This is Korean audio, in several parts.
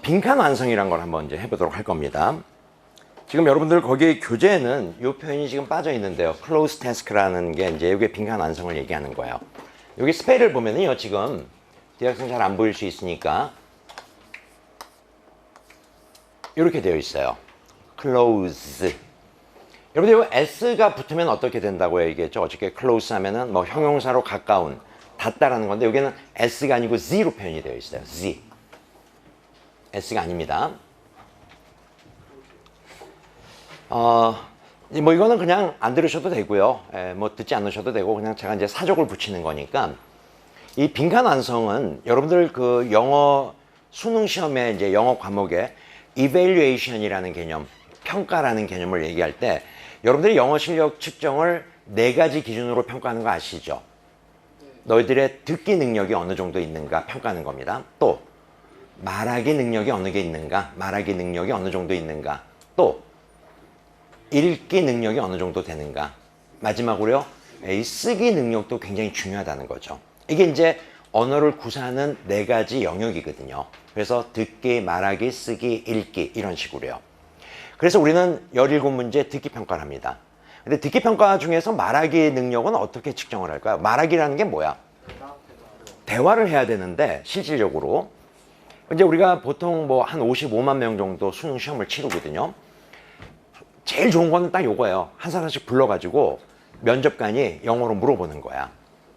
빈칸 완성이란 걸 한번 이제 해보도록 할 겁니다. 지금 여러분들 거기 교재에는 이 표현이 지금 빠져 있는데요. close task라는 게 이제 이게 빈칸 완성을 얘기하는 거예요. 여기 스펠을 보면은요, 지금 대학생 잘 안 보일 수 있으니까 이렇게 되어 있어요. close. 여러분들 이 s가 붙으면 어떻게 된다고 얘기했죠? 어저께 close 하면은 뭐 형용사로 가까운, 닿다라는 건데 여기는 s가 아니고 z로 표현이 되어 있어요. z. s가 아닙니다. 뭐 이거는 그냥 안 들으셔도 되고요. 뭐 듣지 않으셔도 되고 그냥 제가 이제 사족을 붙이는 거니까 이 빈칸 완성은 여러분들 그 영어 수능 시험에 이제 영어 과목에 evaluation이라는 개념, 평가라는 개념을 얘기할 때 여러분들이 영어 실력 측정을 4가지 기준으로 평가하는 거 아시죠? 너희들의 듣기 능력이 어느 정도 있는가 평가하는 겁니다. 또 말하기 능력이 어느 게 있는가, 말하기 능력이 어느 정도 있는가, 또 읽기 능력이 어느 정도 되는가, 마지막으로요, 이 쓰기 능력도 굉장히 중요하다는 거죠. 이게 이제 언어를 구사하는 4가지 영역이거든요. 그래서 듣기, 말하기, 쓰기, 읽기 이런 식으로요. 그래서 우리는 17문제 듣기 평가를 합니다. 근데 듣기 평가 중에서 말하기 능력은 어떻게 측정을 할까요? 말하기라는 게 뭐야? 대화를 해야 되는데 실질적으로 이제 우리가 보통 뭐 한 55만 명 정도 수능 시험을 치르거든요. 제일 좋은 건 딱 요거예요. 한 사람씩 불러가지고 면접관이 영어로 물어보는 거야.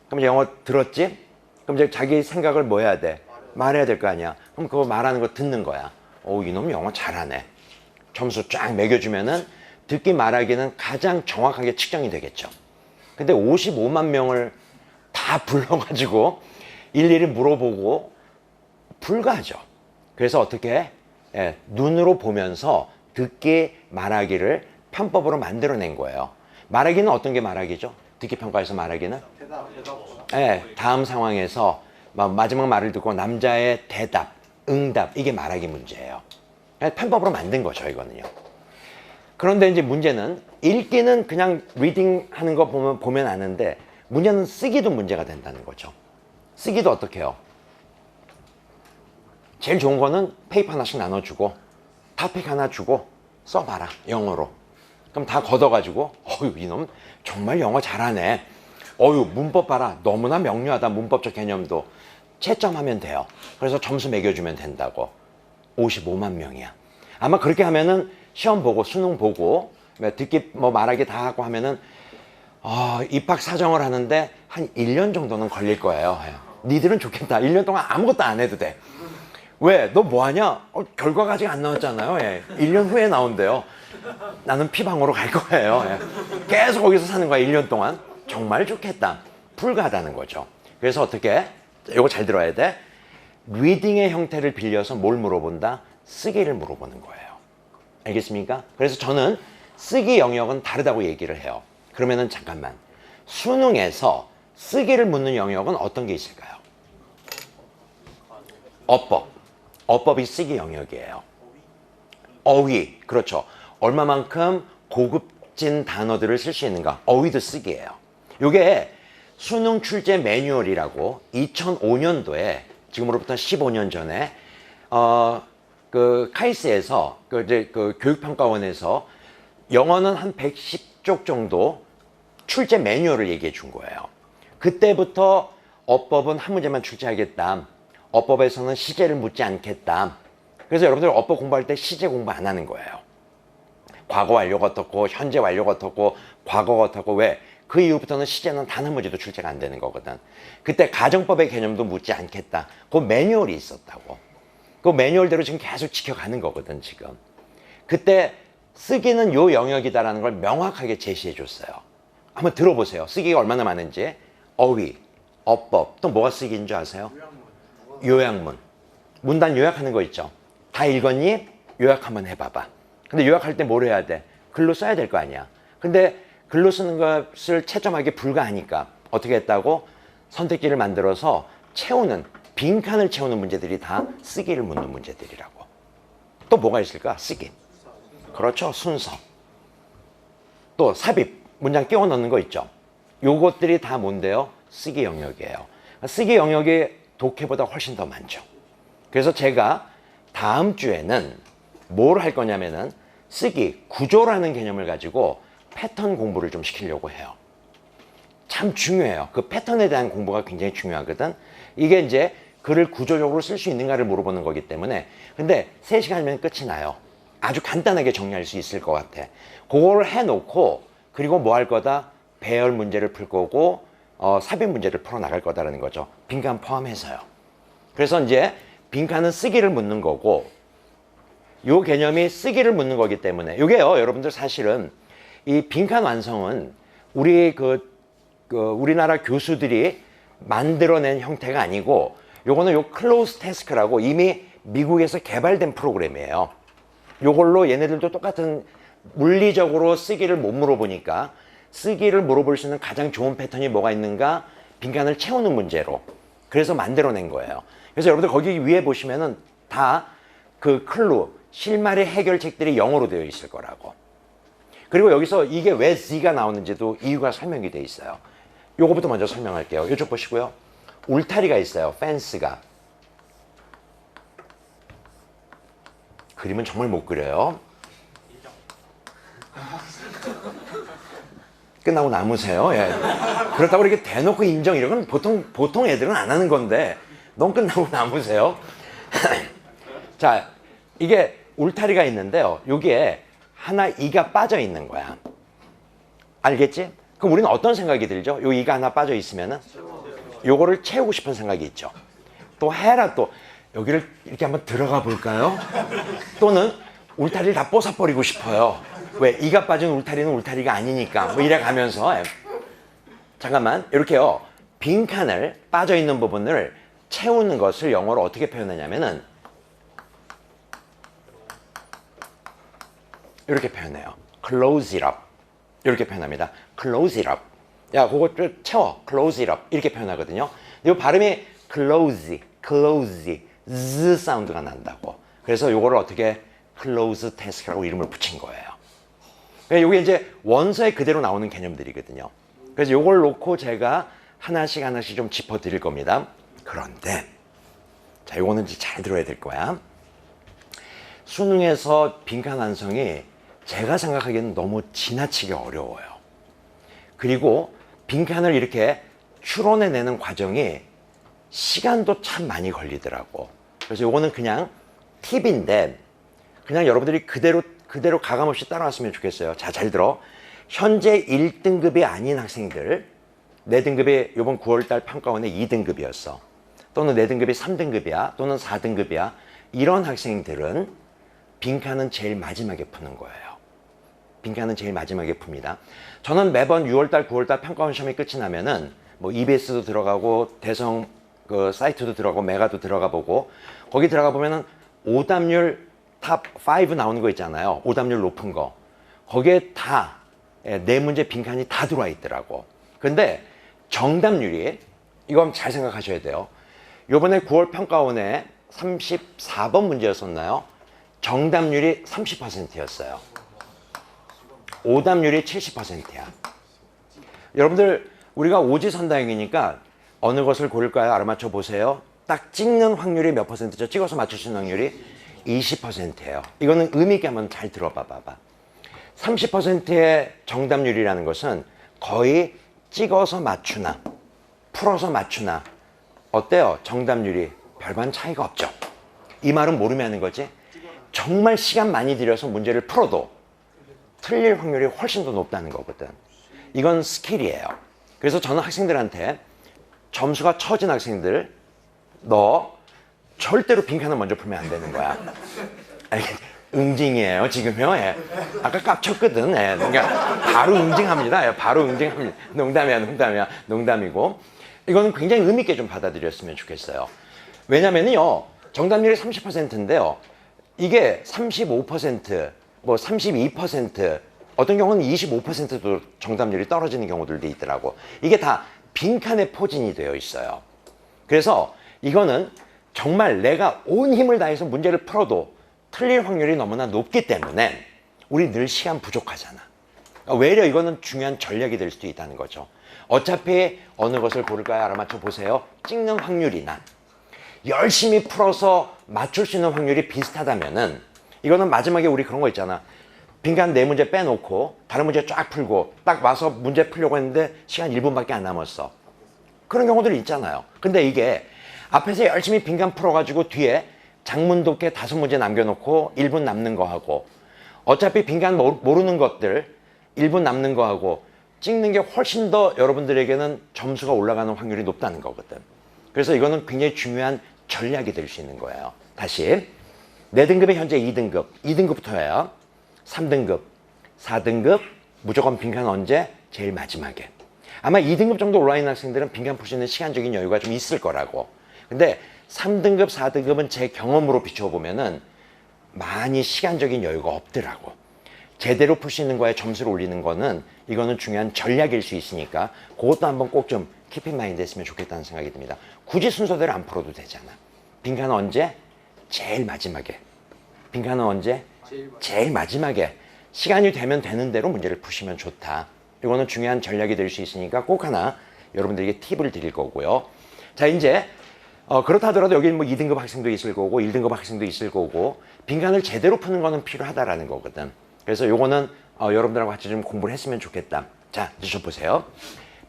그럼 이제 영어 들었지? 그럼 이제 자기 생각을 뭐 해야 돼? 말해야 될 거 아니야. 그럼 그거 말하는 거 듣는 거야. 이놈 영어 잘하네. 점수 쫙 매겨주면은 듣기 말하기는 가장 정확하게 측정이 되겠죠. 근데 55만 명을 다 불러가지고 일일이 물어보고 불가하죠. 그래서 어떻게 해? 눈으로 보면서 듣기 말하기를 편법으로 만들어낸 거예요. 말하기는 어떤 게 말하기죠? 듣기 평가에서 말하기는? 다음 상황에서 마지막 말을 듣고 남자의 대답, 응답, 이게 말하기 문제예요. 편법으로 만든 거죠, 이거는요. 그런데 이제 문제는 읽기는 그냥 리딩 하는 거 보면 아는데 문제는 쓰기도 문제가 된다는 거죠. 쓰기도 어떻게 해요? 제일 좋은 거는 페이퍼 하나씩 나눠주고 토픽 하나 주고 써봐라, 영어로. 그럼 다 걷어가지고 이놈 정말 영어 잘하네. 문법 봐라, 너무나 명료하다, 문법적 개념도. 채점하면 돼요. 그래서 점수 매겨주면 된다고. 55만 명이야. 아마 그렇게 하면은 시험 보고 수능 보고 듣기 뭐 말하기 다 하고 하면은 입학 사정을 하는데 한 1년 정도는 걸릴 거예요. 니들은 좋겠다. 1년 동안 아무것도 안 해도 돼. 왜? 너 뭐하냐? 결과가 아직 안 나왔잖아요. 1년 후에 나온대요. 나는 피방으로 갈 거예요. 계속 거기서 사는 거야, 1년 동안. 정말 좋겠다. 불가하다는 거죠. 그래서 어떻게? 이거 잘 들어야 돼. 리딩의 형태를 빌려서 뭘 물어본다? 쓰기를 물어보는 거예요. 알겠습니까? 그래서 저는 쓰기 영역은 다르다고 얘기를 해요. 그러면은 잠깐만. 수능에서 쓰기를 묻는 영역은 어떤 게 있을까요? 어법. 어법이 쓰기 영역이에요. 어휘. 그렇죠. 얼마만큼 고급진 단어들을 쓸 수 있는가. 어휘도 쓰기예요. 이게 수능 출제 매뉴얼이라고 2005년도에 지금으로부터 15년 전에 그 카이스트에서 그 교육평가원에서 영어는 한 110쪽 정도 출제 매뉴얼을 얘기해 준 거예요. 그때부터 어법은 한 문제만 출제하겠다. 어법에서는 시제를 묻지 않겠다. 그래서 여러분들 어법 공부할 때 시제 공부 안 하는 거예요. 과거 완료가 어떻고 현재 완료가 어떻고 과거가 어떻고. 왜? 그 이후부터는 시제는 단 한 문제도 출제가 안 되는 거거든. 그때 가정법의 개념도 묻지 않겠다. 그 매뉴얼이 있었다고. 그 매뉴얼대로 지금 계속 지켜가는 거거든, 지금. 그때 쓰기는 요 영역이다라는 걸 명확하게 제시해 줬어요. 한번 들어보세요. 쓰기가 얼마나 많은지. 어휘, 어법, 또 뭐가 쓰기인 줄 아세요? 요약문. 문단 요약하는 거 있죠. 다 읽었니? 요약 한번 해봐봐. 근데 요약할 때 뭘 해야 돼? 글로 써야 될 거 아니야. 근데 글로 쓰는 것을 채점하기 불가하니까 어떻게 했다고? 선택지를 만들어서 채우는, 빈칸을 채우는 문제들이 다 쓰기를 묻는 문제들이라고. 또 뭐가 있을까? 쓰기. 그렇죠. 순서. 또 삽입, 문장 끼워 넣는 거 있죠. 요것들이 다 뭔데요? 쓰기 영역이에요. 쓰기 영역이 독해보다 훨씬 더 많죠. 그래서 제가 다음 주에는 뭘 할 거냐면은 쓰기, 구조라는 개념을 가지고 패턴 공부를 좀 시키려고 해요. 참 중요해요. 그 패턴에 대한 공부가 굉장히 중요하거든. 이게 이제 글을 구조적으로 쓸 수 있는가를 물어보는 거기 때문에. 근데 3시간이면 끝이 나요. 아주 간단하게 정리할 수 있을 것 같아. 그걸 해놓고 그리고 뭐 할 거다? 배열 문제를 풀 거고 삽입 문제를 풀어 나갈 거다라는 거죠. 빈칸 포함해서요. 그래서 이제 빈칸은 쓰기를 묻는 거고 요 개념이 쓰기를 묻는 거기 때문에 요게요, 여러분들 사실은 이 빈칸 완성은 우리나라 교수들이 만들어낸 형태가 아니고 요거는 요 클로즈 태스크라고 이미 미국에서 개발된 프로그램이에요. 요걸로 얘네들도 똑같은 물리적으로 쓰기를 못 물어보니까 쓰기를 물어볼 수 있는 가장 좋은 패턴이 뭐가 있는가? 빈칸을 채우는 문제로. 그래서 만들어낸 거예요. 그래서 여러분들 거기 위에 보시면은 다 그 클루, 실마리 해결책들이 영어로 되어 있을 거라고. 그리고 여기서 이게 왜 Z가 나오는지도 이유가 설명이 되어 있어요. 요거부터 먼저 설명할게요. 이쪽 보시고요. 울타리가 있어요. 펜스가. 그림은 정말 못 그려요. 끝나고 남으세요. 예. 그렇다고 이렇게 대놓고 인정 이런 건 보통 애들은 안 하는 건데 넌 끝나고 남으세요. 자, 이게 울타리가 있는데요. 여기에 하나 이가 빠져 있는 거야. 알겠지? 그럼 우리는 어떤 생각이 들죠? 요 이가 하나 빠져 있으면은 요거를 채우고 싶은 생각이 있죠. 또 해라 또 여기를 이렇게 한번 들어가 볼까요? 또는 울타리를 다 뽀사버리고 싶어요. 왜? 이가 빠진 울타리는 울타리가 아니니까. 뭐 이래 가면서. 잠깐만. 이렇게요. 빈칸을 빠져 있는 부분을 채우는 것을 영어로 어떻게 표현하냐면은 이렇게 표현해요. close it up. 이렇게 표현합니다. close it up. 야, 그거 좀 채워. close it up. 이렇게 표현하거든요. 이 발음이 close, z 사운드가 난다고. 그래서 요거를 어떻게 close task라고 이름을 붙인 거예요. 이게 이제 원서에 그대로 나오는 개념들이거든요. 그래서 요걸 놓고 제가 하나씩 좀 짚어 드릴 겁니다. 그런데 자, 요거는 이제 잘 들어야 될 거야. 수능에서 빈칸 완성이 제가 생각하기에는 너무 지나치게 어려워요. 그리고 빈칸을 이렇게 추론해내는 과정이 시간도 참 많이 걸리더라고. 그래서 요거는 그냥 팁인데 그냥 여러분들이 그대로 가감없이 따라왔으면 좋겠어요. 자, 잘 들어. 현재 1등급이 아닌 학생들, 내 등급이 이번 9월달 평가원에 2등급이었어. 또는 내 등급이 3등급이야. 또는 4등급이야. 이런 학생들은 빈칸은 제일 마지막에 푸는 거예요. 빈칸은 제일 마지막에 풉니다. 저는 매번 6월달, 9월달 평가원 시험이 끝이 나면은 뭐 EBS도 들어가고 대성 그 사이트도 들어가고 메가도 들어가 보고 거기 들어가 보면은 오답률 탑 5 나오는 거 있잖아요. 오답률 높은 거. 거기에 다 네 문제 빈칸이 다 들어와 있더라고. 근데 정답률이 이거 한번 잘 생각하셔야 돼요. 요번에 9월 평가원에 34번 문제였었나요? 정답률이 30%였어요. 오답률이 70%야. 여러분들 우리가 오지선다형이니까 어느 것을 고를까요? 알아맞혀 보세요. 딱 찍는 확률이 몇 퍼센트죠? 찍어서 맞출 수 있는 확률이 20%예요. 이거는 의미 있게 한번 잘 들어봐 봐봐. 30%의 정답률이라는 것은 거의 찍어서 맞추나 풀어서 맞추나 어때요? 정답률이 별반 차이가 없죠. 이 말은 모르면 하는 거지. 정말 시간 많이 들여서 문제를 풀어도 틀릴 확률이 훨씬 더 높다는 거거든. 이건 스킬이에요. 그래서 저는 학생들한테 점수가 처진 학생들 너 절대로 빈칸을 먼저 풀면 안 되는 거야. 응징이에요 지금요. 예. 아까 깝쳤거든. 예. 그러니까 바로 응징합니다. 예. 바로 응징합니다. 농담이고 이거는 굉장히 의미 있게 좀 받아들였으면 좋겠어요. 왜냐면요 정답률이 30%인데요 이게 35% 뭐 32% 어떤 경우는 25%도 정답률이 떨어지는 경우들도 있더라고. 이게 다 빈칸에 포진이 되어 있어요. 그래서 이거는 정말 내가 온 힘을 다해서 문제를 풀어도 틀릴 확률이 너무나 높기 때문에 우리 늘 시간 부족하잖아. 외려 이거는 중요한 전략이 될 수도 있다는 거죠. 어차피 어느 것을 고를까요? 알아맞혀 보세요. 찍는 확률이나 열심히 풀어서 맞출 수 있는 확률이 비슷하다면은 이거는 마지막에 우리 그런 거 있잖아. 빈칸 4문제 빼놓고 다른 문제 쫙 풀고 딱 와서 문제 풀려고 했는데 시간 1분밖에 안 남았어. 그런 경우들이 있잖아요. 근데 이게 앞에서 열심히 빈칸 풀어가지고 뒤에 장문독해 5문제 남겨놓고 1분 남는 거 하고 어차피 빈칸 모르는 것들 1분 남는 거 하고 찍는 게 훨씬 더 여러분들에게는 점수가 올라가는 확률이 높다는 거거든. 그래서 이거는 굉장히 중요한 전략이 될 수 있는 거예요. 다시 내 등급이 현재 2등급, 2등급부터예요. 3등급, 4등급 무조건 빈칸 언제? 제일 마지막에. 아마 2등급 정도 올라와 있는 학생들은 빈칸 풀 수 있는 시간적인 여유가 좀 있을 거라고. 근데 3등급, 4등급은 제 경험으로 비춰보면은 많이 시간적인 여유가 없더라고. 제대로 풀 수 있는 거에 점수를 올리는 거는 이거는 중요한 전략일 수 있으니까 그것도 한번 꼭 좀 키핑 마인드 했으면 좋겠다는 생각이 듭니다. 굳이 순서대로 안 풀어도 되잖아. 빈칸은 언제? 제일 마지막에. 빈칸은 언제? 제일 마지막에. 시간이 되면 되는 대로 문제를 푸시면 좋다. 이거는 중요한 전략이 될 수 있으니까 꼭 하나 여러분들에게 팁을 드릴 거고요. 자, 이제 그렇다 하더라도 여기는 뭐 2등급 학생도 있을 거고 1등급 학생도 있을 거고 빈칸을 제대로 푸는 거는 필요하다라는 거거든. 그래서 요거는 여러분들하고 같이 좀 공부를 했으면 좋겠다. 자, 이제 좀 보세요.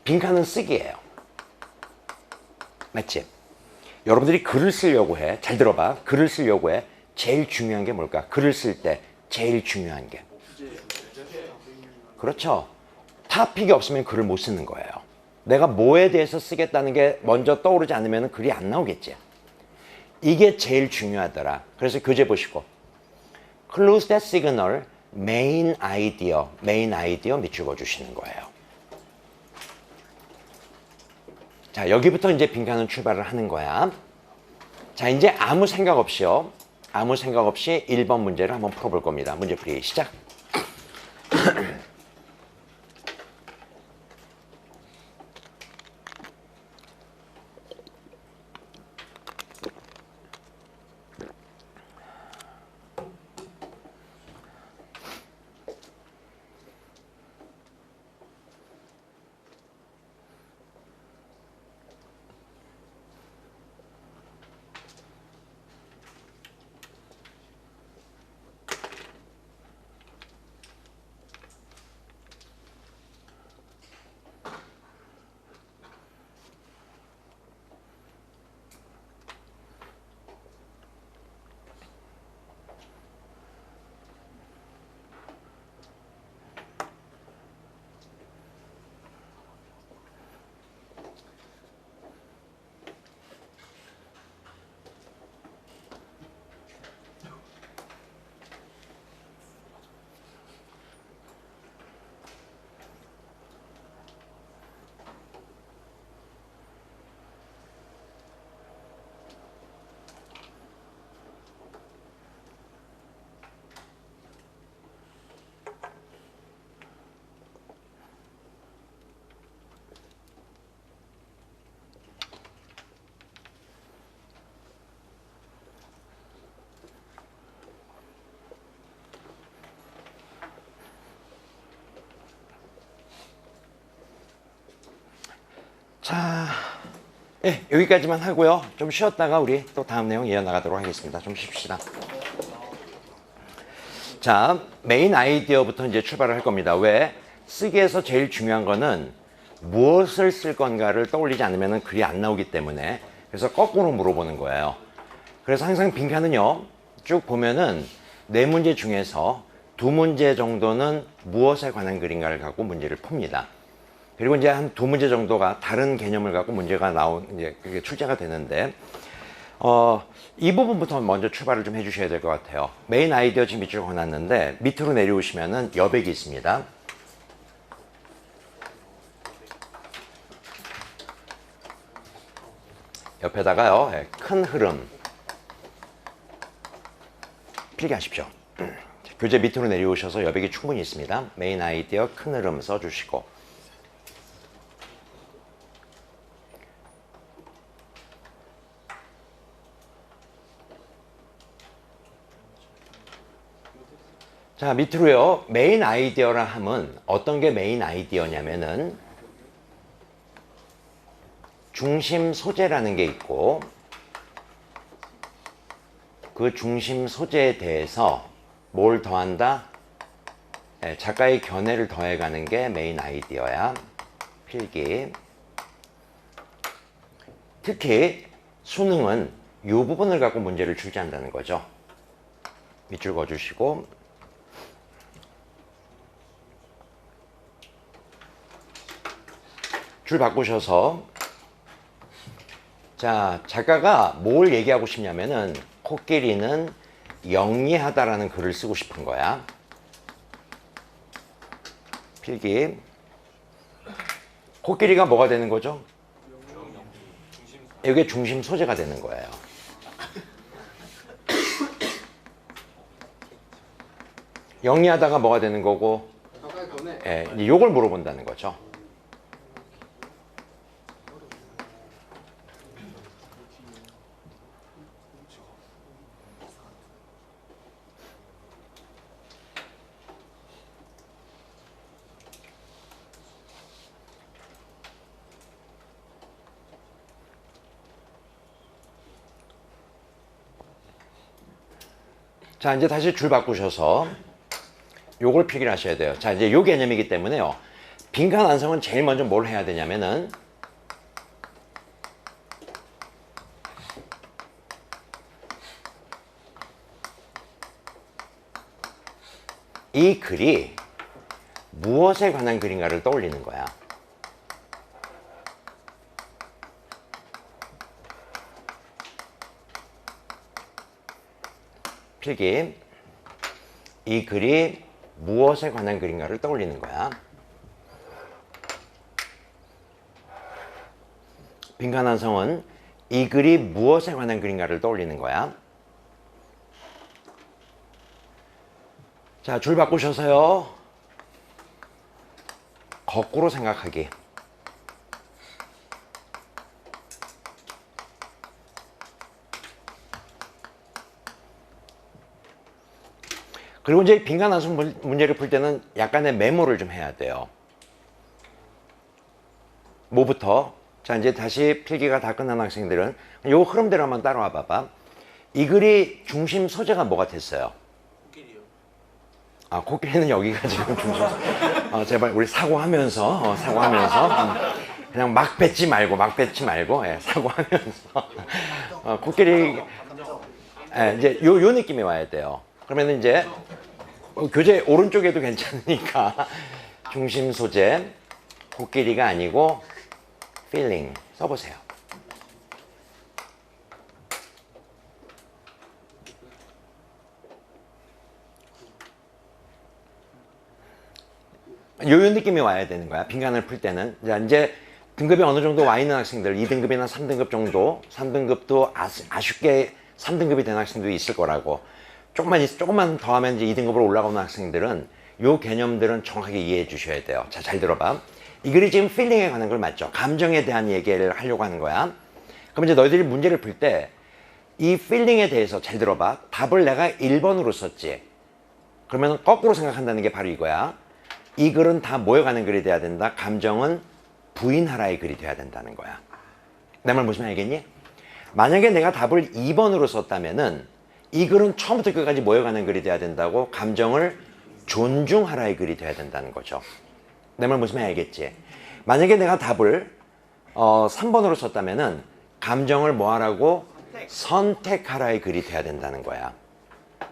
빈칸은 쓰기예요. 맞지? 여러분들이 글을 쓰려고 해. 잘 들어봐. 글을 쓰려고 해. 제일 중요한 게 뭘까? 글을 쓸 때 제일 중요한 게. 그렇죠. 타픽이 없으면 글을 못 쓰는 거예요. 내가 뭐에 대해서 쓰겠다는 게 먼저 떠오르지 않으면 글이 안 나오겠지. 이게 제일 중요하더라. 그래서 교재 보시고 Close that signal, main idea 밑줄 그어주시는 거예요. 자, 여기부터 이제 빈칸은 출발을 하는 거야. 자, 이제 아무 생각 없이요. 아무 생각 없이 1번 문제를 한번 풀어볼 겁니다. 문제풀이 시작. 자, 예, 여기까지만 하고요. 좀 쉬었다가 우리 또 다음 내용 이어나가도록 하겠습니다. 좀 쉽시다. 자, 메인 아이디어부터 이제 출발을 할 겁니다. 왜? 쓰기에서 제일 중요한 거는 무엇을 쓸 건가를 떠올리지 않으면 글이 안 나오기 때문에 그래서 거꾸로 물어보는 거예요. 그래서 항상 빈칸은요, 쭉 보면은 4문제 중에서 2문제 정도는 무엇에 관한 글인가를 갖고 문제를 풉니다. 그리고 이제 한 2문제 정도가 다른 개념을 갖고 문제가 이제 그게 출제가 되는데, 이 부분부터 먼저 출발을 좀 해주셔야 될 것 같아요. 메인 아이디어 지금 밑줄 그어놨는데, 밑으로 내려오시면은 여백이 있습니다. 옆에다가요, 큰 흐름. 필기하십시오. 교재 밑으로 내려오셔서 여백이 충분히 있습니다. 메인 아이디어 큰 흐름 써주시고. 자, 밑으로요. 메인 아이디어라 함은 어떤 게 메인 아이디어냐면은 중심 소재라는 게 있고 그 중심 소재에 대해서 뭘 더한다? 작가의 견해를 더해가는 게 메인 아이디어야. 필기. 특히 수능은 이 부분을 갖고 문제를 출제한다는 거죠. 밑줄 그어주시고, 줄 바꾸셔서, 자, 작가가 뭘 얘기하고 싶냐면은 코끼리는 영리하다라는 글을 쓰고 싶은 거야. 필기. 코끼리가 뭐가 되는 거죠? 이게 중심 소재가 되는 거예요. 영리하다가 뭐가 되는 거고, 요걸 물어본다는 거죠. 자, 이제 다시 줄 바꾸셔서 요걸 필기를 하셔야 돼요. 자, 이제 요 개념이기 때문에요. 빈칸 완성은 제일 먼저 뭘 해야 되냐면은 이 글이 무엇에 관한 글인가를 떠올리는 거야. 필기. 이 글이 무엇에 관한 글인가를 떠올리는 거야. 빈칸 완성은 이 글이 무엇에 관한 글인가를 떠올리는 거야. 자, 줄 바꾸셔서요. 거꾸로 생각하기. 그리고 이제 빈칸 완성 문제를 풀 때는 약간의 메모를 좀 해야 돼요. 뭐부터? 자, 이제 다시 필기가 다 끝난 학생들은 요 흐름대로 한번 따라와 봐봐. 이 글이 중심 소재가 뭐가 됐어요? 코끼리요. 아, 코끼리는 여기가 지금 중심. 제발 우리 사고하면서, 그냥 막 뱉지 말고, 예, 사고하면서. 코끼리, 예, 이제 요 느낌이 와야 돼요. 그러면 이제 교재 오른쪽에도 괜찮으니까 중심 소재, 코끼리가 아니고 feeling 써보세요. 요 느낌이 와야 되는 거야. 빈칸을 풀 때는. 자, 이제 등급이 어느 정도 와 있는 학생들, 2등급이나 3등급 정도, 3등급도 아쉽게 3등급이 된 학생도 있을 거라고. 조금만 더 하면 이제 2등급으로 올라가는 학생들은 요 개념들은 정확하게 이해해 주셔야 돼요. 자, 잘 들어봐. 이 글이 지금 필링에 관한 걸 맞죠? 감정에 대한 얘기를 하려고 하는 거야. 그럼 이제 너희들이 문제를 풀 때 이 필링에 대해서 잘 들어봐. 답을 내가 1번으로 썼지. 그러면 거꾸로 생각한다는 게 바로 이거야. 이 글은 다 모여가는 글이 돼야 된다. 감정은 부인하라의 글이 돼야 된다는 거야. 내 말 무슨 말이겠니? 만약에 내가 답을 2번으로 썼다면은 이 글은 처음부터 끝까지 모여가는 글이 돼야 된다고 감정을 존중하라의 글이 돼야 된다는 거죠. 내 말 무슨 말인지 알겠지? 만약에 내가 답을 3번으로 썼다면은 감정을 뭐 하라고? 선택하라의 글이 돼야 된다는 거야.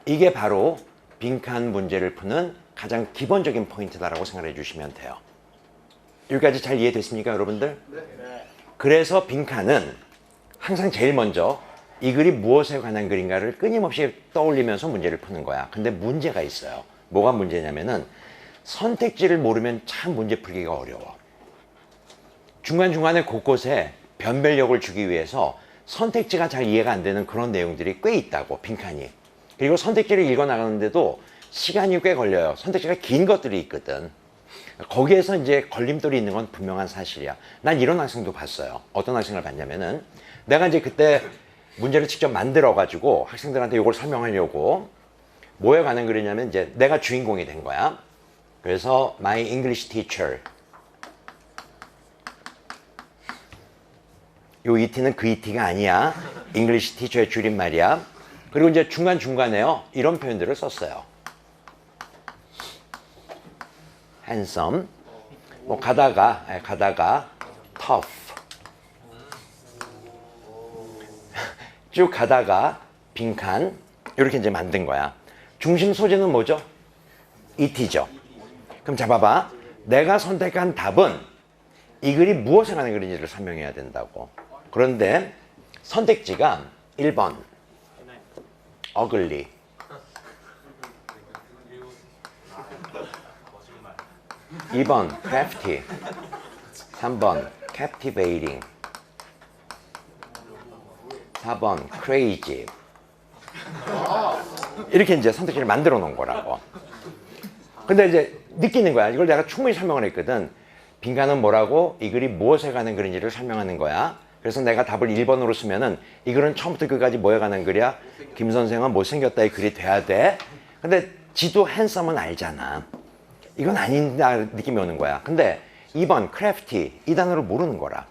이게 바로 빈칸 문제를 푸는 가장 기본적인 포인트다라고 생각해 주시면 돼요. 여기까지 잘 이해됐습니까, 여러분들? 네. 그래서 빈칸은 항상 제일 먼저 이 글이 무엇에 관한 글인가를 끊임없이 떠올리면서 문제를 푸는 거야. 근데 문제가 있어요. 뭐가 문제냐면은 선택지를 모르면 참 문제 풀기가 어려워. 중간중간에 곳곳에 변별력을 주기 위해서 선택지가 잘 이해가 안 되는 그런 내용들이 꽤 있다고, 빈칸이. 그리고 선택지를 읽어 나가는데도 시간이 꽤 걸려요. 선택지가 긴 것들이 있거든. 거기에서 이제 걸림돌이 있는 건 분명한 사실이야. 난 이런 학생도 봤어요. 어떤 학생을 봤냐면은 내가 이제 그때 문제를 직접 만들어가지고 학생들한테 이걸 설명하려고 뭐에 관한 글이냐면 이제 내가 주인공이 된 거야. 그래서 my English teacher. 요 ET는 그 ET가 아니야. English teacher의 줄임말이야. 그리고 이제 중간중간에요. 이런 표현들을 썼어요. handsome. 뭐 가다가 tough. 쭉 가다가 빈칸. 이렇게 이제 만든 거야. 중심 소재는 뭐죠? it이죠. 그럼 잡아봐. 내가 선택한 답은 이 글이 무엇에 관한 글인지를 설명해야 된다고. 그런데 선택지가 1번 ugly, 2번 crafty, 3번 captivating, 4번 crazy. 이렇게 이제 선택지를 만들어 놓은 거라고. 근데 이제 느끼는 거야. 이걸 내가 충분히 설명을 했거든. 빈칸은 뭐라고? 이 글이 무엇에 관한 글인지를 설명하는 거야. 그래서 내가 답을 1번으로 쓰면은 이 글은 처음부터 끝까지 뭐에 관한 글이야? 김 선생은 못생겼다의 글이 돼야 돼. 근데 지도 핸섬은 알잖아. 이건 아닌다 느낌이 오는 거야. 근데 2번 crafty 이 단어를 모르는 거라.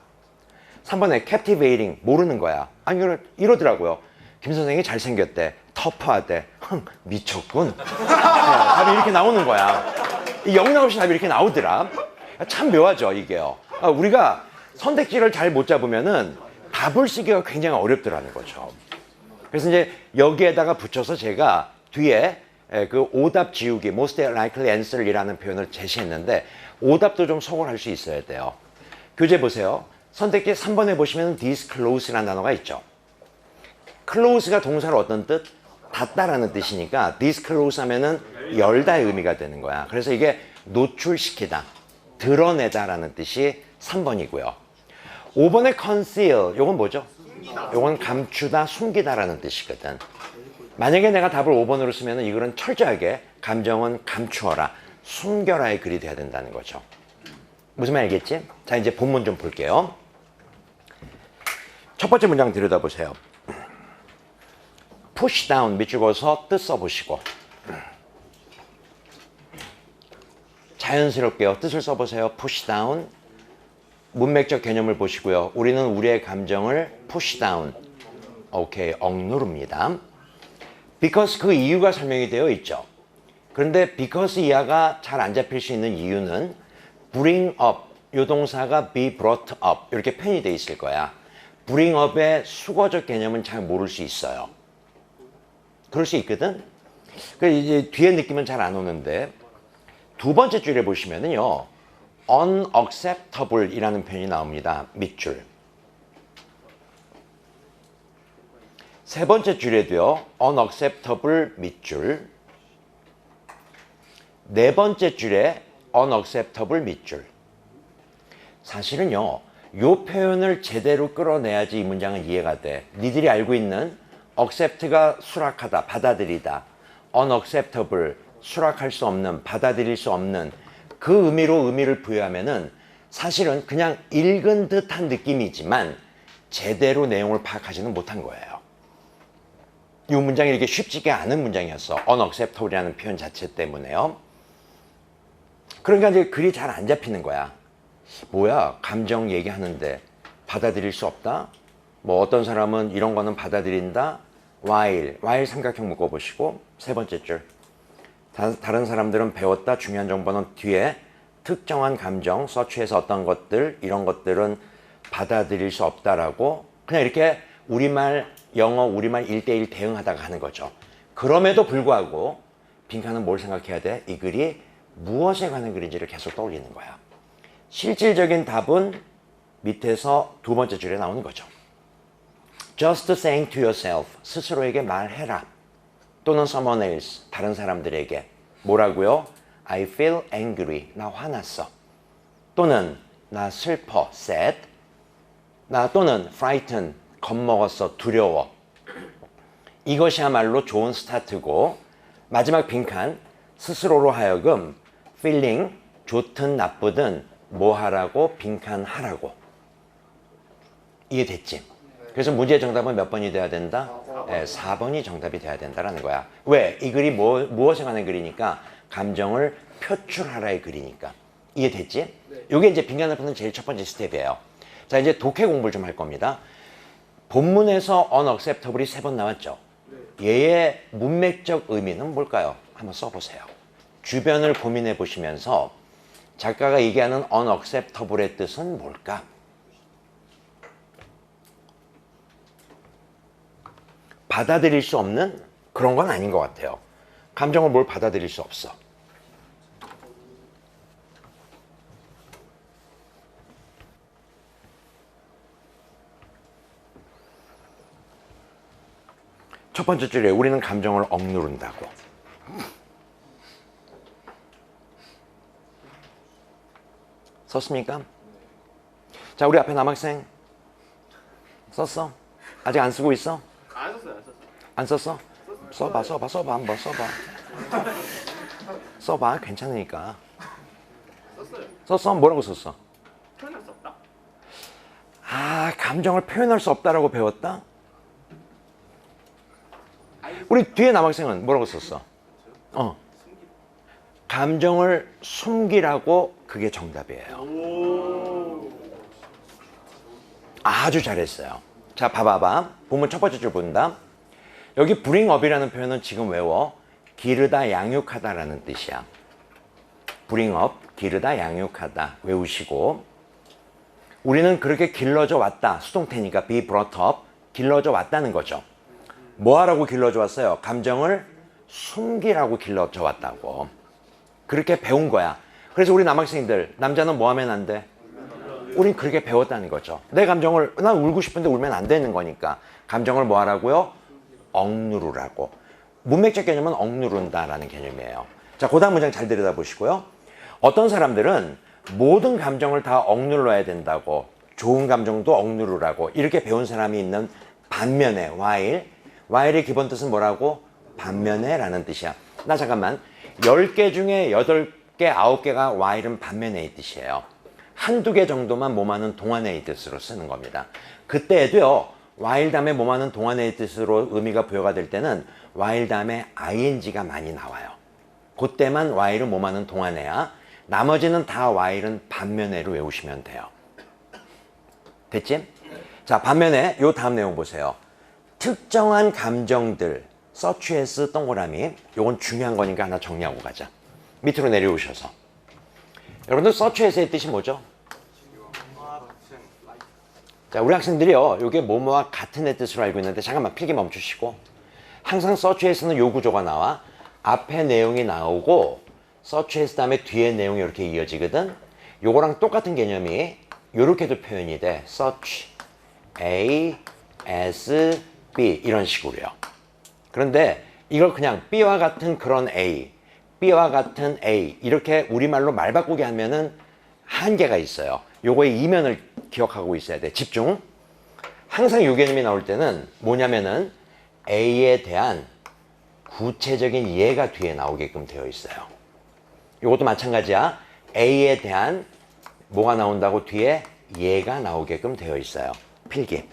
3번에 captivating 모르는 거야. 아니 이러더라고요. 김 선생이 잘생겼대. 터프하대. 미쳤군. 답이 이렇게 나오는 거야. 영락없이 답이 이렇게 나오더라. 참 묘하죠 이게요. 우리가 선택지를 잘 못 잡으면은 답을 쓰기가 굉장히 어렵더라는 거죠. 그래서 이제 여기에다가 붙여서 제가 뒤에 그 오답 지우기, most likely answer이라는 표현을 제시했는데 오답도 좀 소홀할 수 있어야 돼요. 교재 보세요. 선택지 3번에 보시면 disclose라는 단어가 있죠. close가 동사로 어떤 뜻? 닫다라는 뜻이니까 disclose 하면은 열다의 의미가 되는 거야. 그래서 이게 노출시키다, 드러내다라는 뜻이 3번이고요. 5번의 conceal, 요건 뭐죠? 요건 감추다, 숨기다라는 뜻이거든. 만약에 내가 답을 5번으로 쓰면 이거는 철저하게 감정은 감추어라, 숨겨라의 글이 돼야 된다는 거죠. 무슨 말 알겠지? 자, 이제 본문 좀 볼게요. 첫 번째 문장 들여다보세요. push down 밑줄거서 뜻 써보시고 자연스럽게요. 뜻을 써보세요. push down. 문맥적 개념을 보시고요. 우리는 우리의 감정을 push down. 오케이, 억누릅니다. because 그 이유가 설명이 되어 있죠. 그런데 because 이하가 잘 안 잡힐 수 있는 이유는 bring up, 요 동사가 be brought up 이렇게 표현이 되어 있을 거야. bring up의 수거적 개념은 잘 모를 수 있어요. 그럴 수 있거든. 그 이제 뒤에 느낌은 잘 안 오는데 두 번째 줄에 보시면은요, unacceptable 이라는 표현이 나옵니다. 밑줄. 세 번째 줄에도요, unacceptable 밑줄. 네 번째 줄에 unacceptable 밑줄. 사실은요, 요 표현을 제대로 끌어내야지 이 문장은 이해가 돼. 니들이 알고 있는 accept가 수락하다, 받아들이다. unacceptable, 수락할 수 없는, 받아들일 수 없는 그 의미로 의미를 부여하면은 사실은 그냥 읽은 듯한 느낌이지만 제대로 내용을 파악하지는 못한 거예요. 이 문장이 이렇게 쉽지가 않은 문장이었어. unacceptable이라는 표현 자체 때문에요. 그러니까 이제 글이 잘 안 잡히는 거야. 뭐야, 감정 얘기하는데 받아들일 수 없다? 뭐 어떤 사람은 이런 거는 받아들인다? while 삼각형 묶어보시고 세 번째 줄. 다른 사람들은 배웠다. 중요한 정보는 뒤에 특정한 감정, 서치에서 어떤 것들, 이런 것들은 받아들일 수 없다라고 그냥 이렇게 우리말, 영어, 우리말 1대1 대응하다가 하는 거죠. 그럼에도 불구하고 빈칸은 뭘 생각해야 돼? 이 글이 무엇에 관한 글인지를 계속 떠올리는 거야. 실질적인 답은 밑에서 두 번째 줄에 나오는 거죠. Just saying to yourself, 스스로에게 말해라. 또는 someone else, 다른 사람들에게 뭐라고요? I feel angry, 나 화났어. 또는 나 슬퍼, sad. 나 또는 frightened, 겁먹었어, 두려워. 이것이야말로 좋은 스타트고 마지막 빈칸, 스스로로 하여금 feeling, 좋든 나쁘든 뭐 하라고? 빈칸 하라고. 이해됐지? 그래서 문제의 정답은 몇 번이 돼야 된다? 네, 4번이 정답이 돼야 된다는 거야. 왜? 이 글이 무엇에 관한 글이니까? 감정을 표출하라의 글이니까. 이해됐지? 이게 이제 빈칸을 푸는 제일 첫 번째 스텝이에요. 자, 이제 독해 공부를 좀 할 겁니다. 본문에서 unacceptable이 3번 나왔죠? 얘의 문맥적 의미는 뭘까요? 한번 써보세요. 주변을 고민해 보시면서 작가가 얘기하는 unacceptable의 뜻은 뭘까? 받아들일 수 없는 그런 건 아닌 것 같아요. 감정을 뭘 받아들일 수 없어. 첫 번째 줄에 우리는 감정을 억누른다고. 썼습니까? 자, 우리 앞에 남학생 썼어? 아직 안 쓰고 있어? 안 썼어요, 안 썼어요. 안 썼어? 써봐 한번 써봐. 써봐, 괜찮으니까. 썼어요. 썼어? 뭐라고 썼어? 표현할 수 없다. 아, 감정을 표현할 수 없다라고 배웠다? 우리 뒤에 남학생은 뭐라고 썼어? 감정을 숨기라고. 그게 정답이에요. 아주 잘했어요. 자, 봐봐봐. 보면 첫 번째 줄 본다. 여기 bring up이라는 표현은 지금 외워. 기르다, 양육하다라는 뜻이야. bring up, 기르다, 양육하다. 외우시고. 우리는 그렇게 길러져 왔다. 수동태니까 be brought up, 길러져 왔다는 거죠. 뭐 하라고 길러져 왔어요? 감정을 숨기라고 길러져 왔다고. 그렇게 배운 거야. 그래서 우리 남학생들, 남자는 뭐 하면 안 돼? 우린 그렇게 배웠다는 거죠. 내 감정을, 난 울고 싶은데 울면 안 되는 거니까 감정을 뭐 하라고요? 억누르라고. 문맥적 개념은 억누른다라는 개념이에요. 자, 그 다음 문장 잘 들여다보시고요. 어떤 사람들은 모든 감정을 다 억눌러야 된다고, 좋은 감정도 억누르라고 이렇게 배운 사람이 있는 반면에 while의 기본 뜻은 뭐라고? 반면에 라는 뜻이야. 나 잠깐만, 10개 중에 8개, 9개가 while은 반면에의 뜻이에요. 한두 개 정도만 뭐하는 동안의 뜻으로 쓰는 겁니다. 그때에도요, while 다음에 뭐하는 동안의 뜻으로 의미가 부여가 될 때는 while 다음에 ing가 많이 나와요. 그때만 while은 뭐하는 동안에야. 나머지는 다 while은 반면에로 외우시면 돼요. 됐지? 자, 반면에 요 다음 내용 보세요. 특정한 감정들, such as 동그라미. 요건 중요한 거니까 하나 정리하고 가자. 밑으로 내려오셔서. 여러분들 such as의 뜻이 뭐죠? 자, 우리 학생들이요, 요게 뭐뭐와 같은 의 뜻으로 알고 있는데 잠깐만 필기 멈추시고. 항상 such as는 요 구조가 나와. 앞에 내용이 나오고 such as 다음에 뒤에 내용이 이렇게 이어지거든. 요거랑 똑같은 개념이 요렇게도 표현이 돼. such A as B 이런 식으로요. 그런데 이걸 그냥 B와 같은 그런 A, B와 같은 A 이렇게 우리말로 말 바꾸게 하면은 한계가 있어요. 요거의 이면을 기억하고 있어야 돼. 집중. 항상 이 개념이 나올 때는 뭐냐면은 A에 대한 구체적인 예가 뒤에 나오게끔 되어 있어요. 요것도 마찬가지야. A에 대한 뭐가 나온다고 뒤에 예가 나오게끔 되어 있어요. 필기.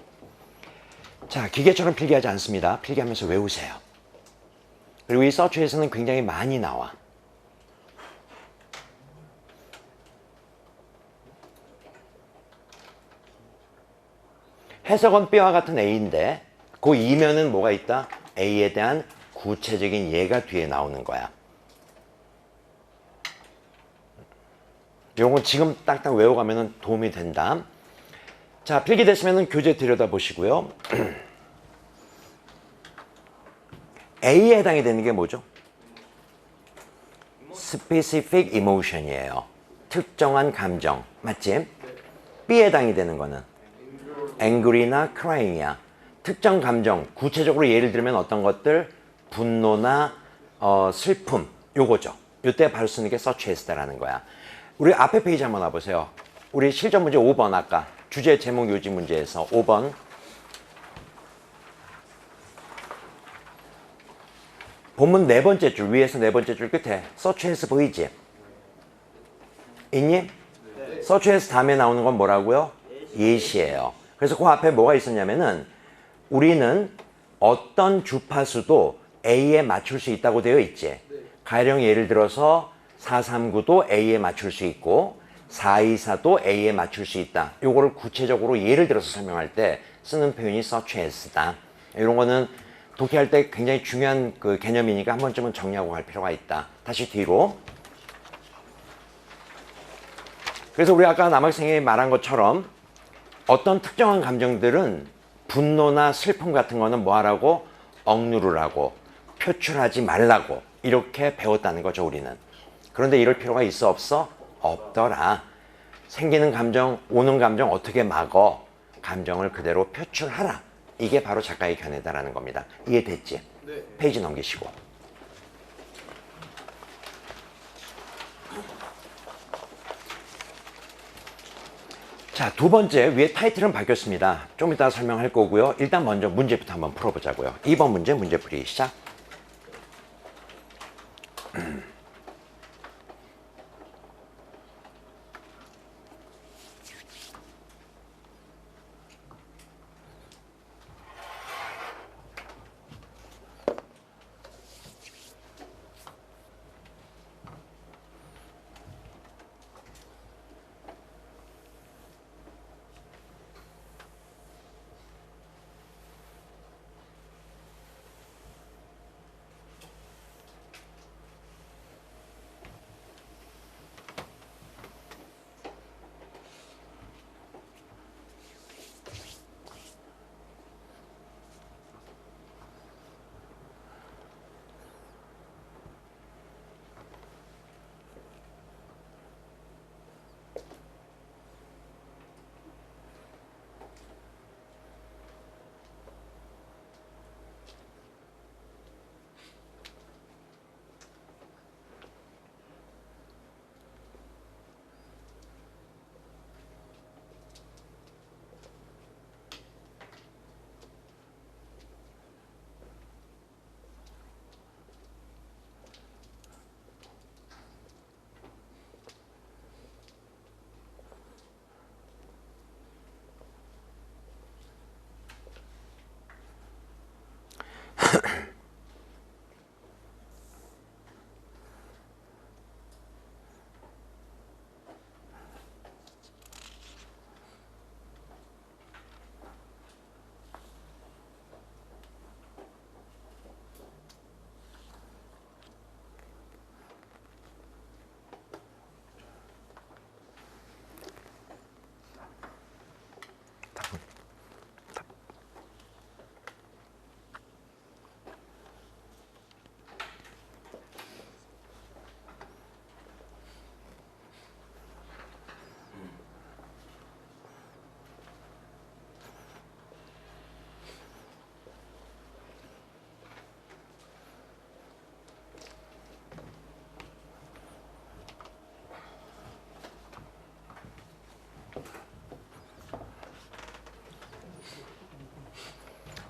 자, 기계처럼 필기하지 않습니다. 필기하면서 외우세요. 그리고 이 서치에서는 굉장히 많이 나와. 해석은 B와 같은 A인데 그 이면은 뭐가 있다? A에 대한 구체적인 예가 뒤에 나오는 거야. 이건 지금 딱딱 외워가면 도움이 된다. 자, 필기 됐으면 교재 들여다보시고요. A에 해당이 되는 게 뭐죠? Specific emotion이에요. 특정한 감정. 맞지? B에 해당이 되는 거는 angry나 crying이야. 특정 감정. 구체적으로 예를 들면 어떤 것들? 분노나 슬픔. 요거죠. 요때 바로 쓰는 게 such as다라는 거야. 우리 앞에 페이지 한번 와보세요. 우리 실전 문제 5번 아까 주제 제목 요지 문제에서 5번. 본문 네 번째 줄 위에서 네 번째 줄 끝에 such as 보이지? 있니? 네. such as 다음에 나오는 건 뭐라고요? 예시예요. 그래서 그 앞에 뭐가 있었냐면은 우리는 어떤 주파수도 A에 맞출 수 있다고 되어 있지. 네. 가령 예를 들어서 439도 A에 맞출 수 있고 424도 A에 맞출 수 있다. 요거를 구체적으로 예를 들어서 설명할 때 쓰는 표현이 such as다. 이런 거는 독해할 때 굉장히 중요한 그 개념이니까 한 번쯤은 정리하고 갈 필요가 있다. 다시 뒤로. 그래서 우리 아까 남학생이 말한 것처럼 어떤 특정한 감정들은 분노나 슬픔 같은 거는 뭐 하라고? 억누르라고, 표출하지 말라고 이렇게 배웠다는 거죠, 우리는. 그런데 이럴 필요가 있어, 없어? 없더라. 생기는 감정, 오는 감정 어떻게 막어? 감정을 그대로 표출하라. 이게 바로 작가의 견해다라는 겁니다. 이해됐지? 네. 페이지 넘기시고. 자, 두 번째, 위에 타이틀은 바뀌었습니다. 좀 이따 설명할 거고요. 일단 먼저 문제부터 한번 풀어보자고요. 2번 문제, 문제풀이 시작.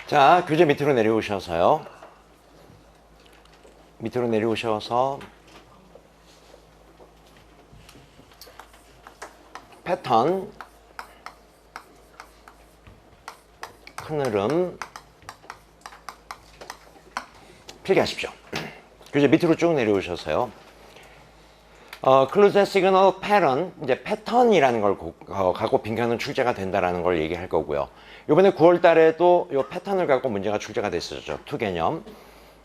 자, 교재 밑으로 내려오셔서요. 밑으로 내려오셔서 패턴, 큰 흐름 필기하십시오. 교재 밑으로 쭉 내려오셔서요. 클로즈 시그널 패턴, 이제 패턴이라는 걸 갖고 빈칸은 출제가 된다라는 걸 얘기할 거고요. 이번에 9월 달에도 이 패턴을 갖고 문제가 출제가 됐었죠. 투 개념.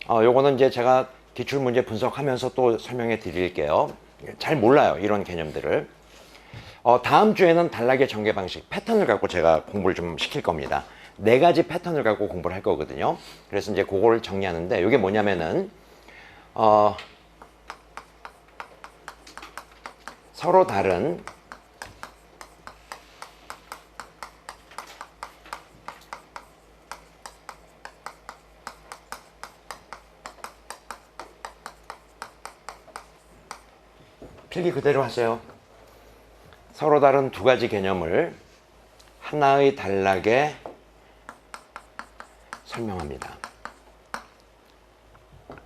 요거는 이제 제가 기출 문제 분석하면서 또 설명해 드릴게요. 잘 몰라요, 이런 개념들을. 다음 주에는 단락의 전개 방식, 패턴을 갖고 제가 공부를 좀 시킬 겁니다. 4가지 패턴을 갖고 공부를 할 거거든요. 그래서 이제 그걸 정리하는데, 이게 뭐냐면은, 서로 다른 필기 그대로 하세요. 서로 다른 2가지 개념을 하나의 단락에 설명합니다.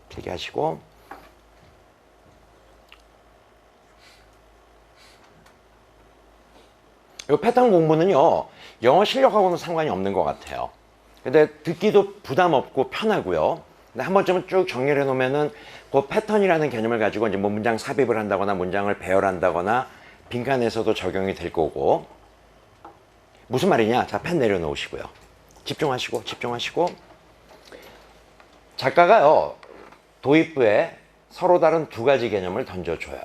필기하시고, 이 패턴 공부는요, 영어 실력하고는 상관이 없는 것 같아요. 근데 듣기도 부담 없고 편하고요. 근데 한 번쯤은 쭉 정리를 해놓으면은 그 패턴이라는 개념을 가지고 이제 뭐 문장 삽입을 한다거나 문장을 배열한다거나 빈칸에서도 적용이 될 거고. 무슨 말이냐? 자, 펜 내려놓으시고요. 집중하시고. 작가가요, 도입부에 서로 다른 두 가지 개념을 던져줘요.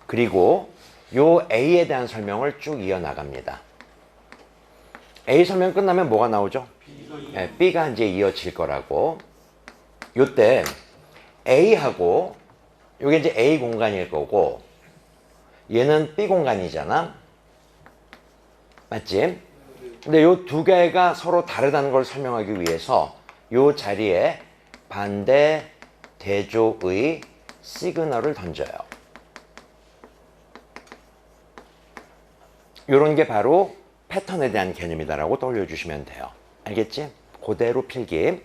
그리고 요 A에 대한 설명을 쭉 이어나갑니다. A 설명 끝나면 뭐가 나오죠? 네, B가 이제 이어질 거라고. 요때 A하고 요게 이제 A 공간일 거고 얘는 B 공간이잖아. 맞지? 근데 요 두 개가 서로 다르다는 걸 설명하기 위해서 요 자리에 반대 대조의 시그널을 던져요. 요런 게 바로 패턴에 대한 개념이다라고 떠올려 주시면 돼요. 알겠지? 그대로 필기.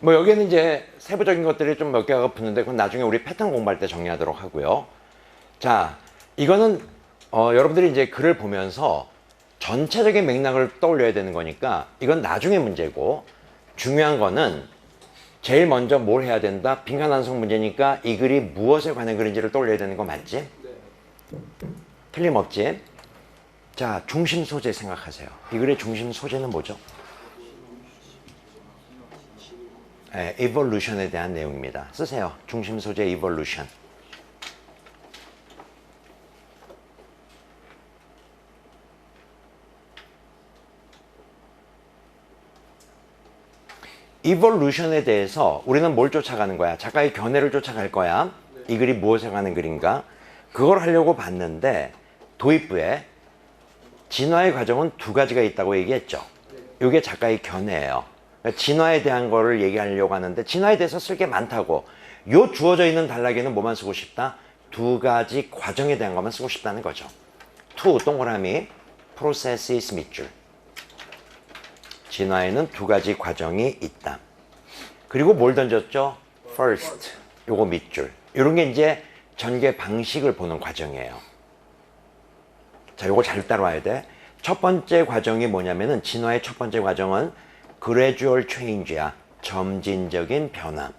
뭐 여기는 이제 세부적인 것들이 좀 몇 개가 붙는데 그건 나중에 우리 패턴 공부할 때 정리하도록 하고요. 자, 이거는 여러분들이 이제 글을 보면서 전체적인 맥락을 떠올려야 되는 거니까 이건 나중에 문제고, 중요한 거는 제일 먼저 뭘 해야 된다? 빈칸완성 문제니까 이 글이 무엇에 관한 글인지를 떠올려야 되는 거 맞지? 네. 틀림없지? 자, 중심 소재 생각하세요. 이 글의 중심 소재는 뭐죠? 네, evolution에 대한 내용입니다. 쓰세요. 중심 소재 evolution. evolution에 대해서 우리는 뭘 쫓아가는 거야? 작가의 견해를 쫓아갈 거야. 이 글이 무엇에 관한 글인가? 그걸 하려고 봤는데 도입부에 진화의 과정은 두 가지가 있다고 얘기했죠. 이게 작가의 견해예요. 진화에 대한 거를 얘기하려고 하는데 진화에 대해서 쓸 게 많다고. 요 주어져 있는 단락에는 뭐만 쓰고 싶다? 두 가지 과정에 대한 것만 쓰고 싶다는 거죠. to 동그라미 processes 밑줄. 진화에는 두 가지 과정이 있다. 그리고 뭘 던졌죠? first. 요거 밑줄. 요런 게 이제 전개 방식을 보는 과정이에요. 자, 요거 잘 따라와야 돼. 첫 번째 과정이 뭐냐면은 진화의 첫 번째 과정은 gradual change야. 점진적인 변화.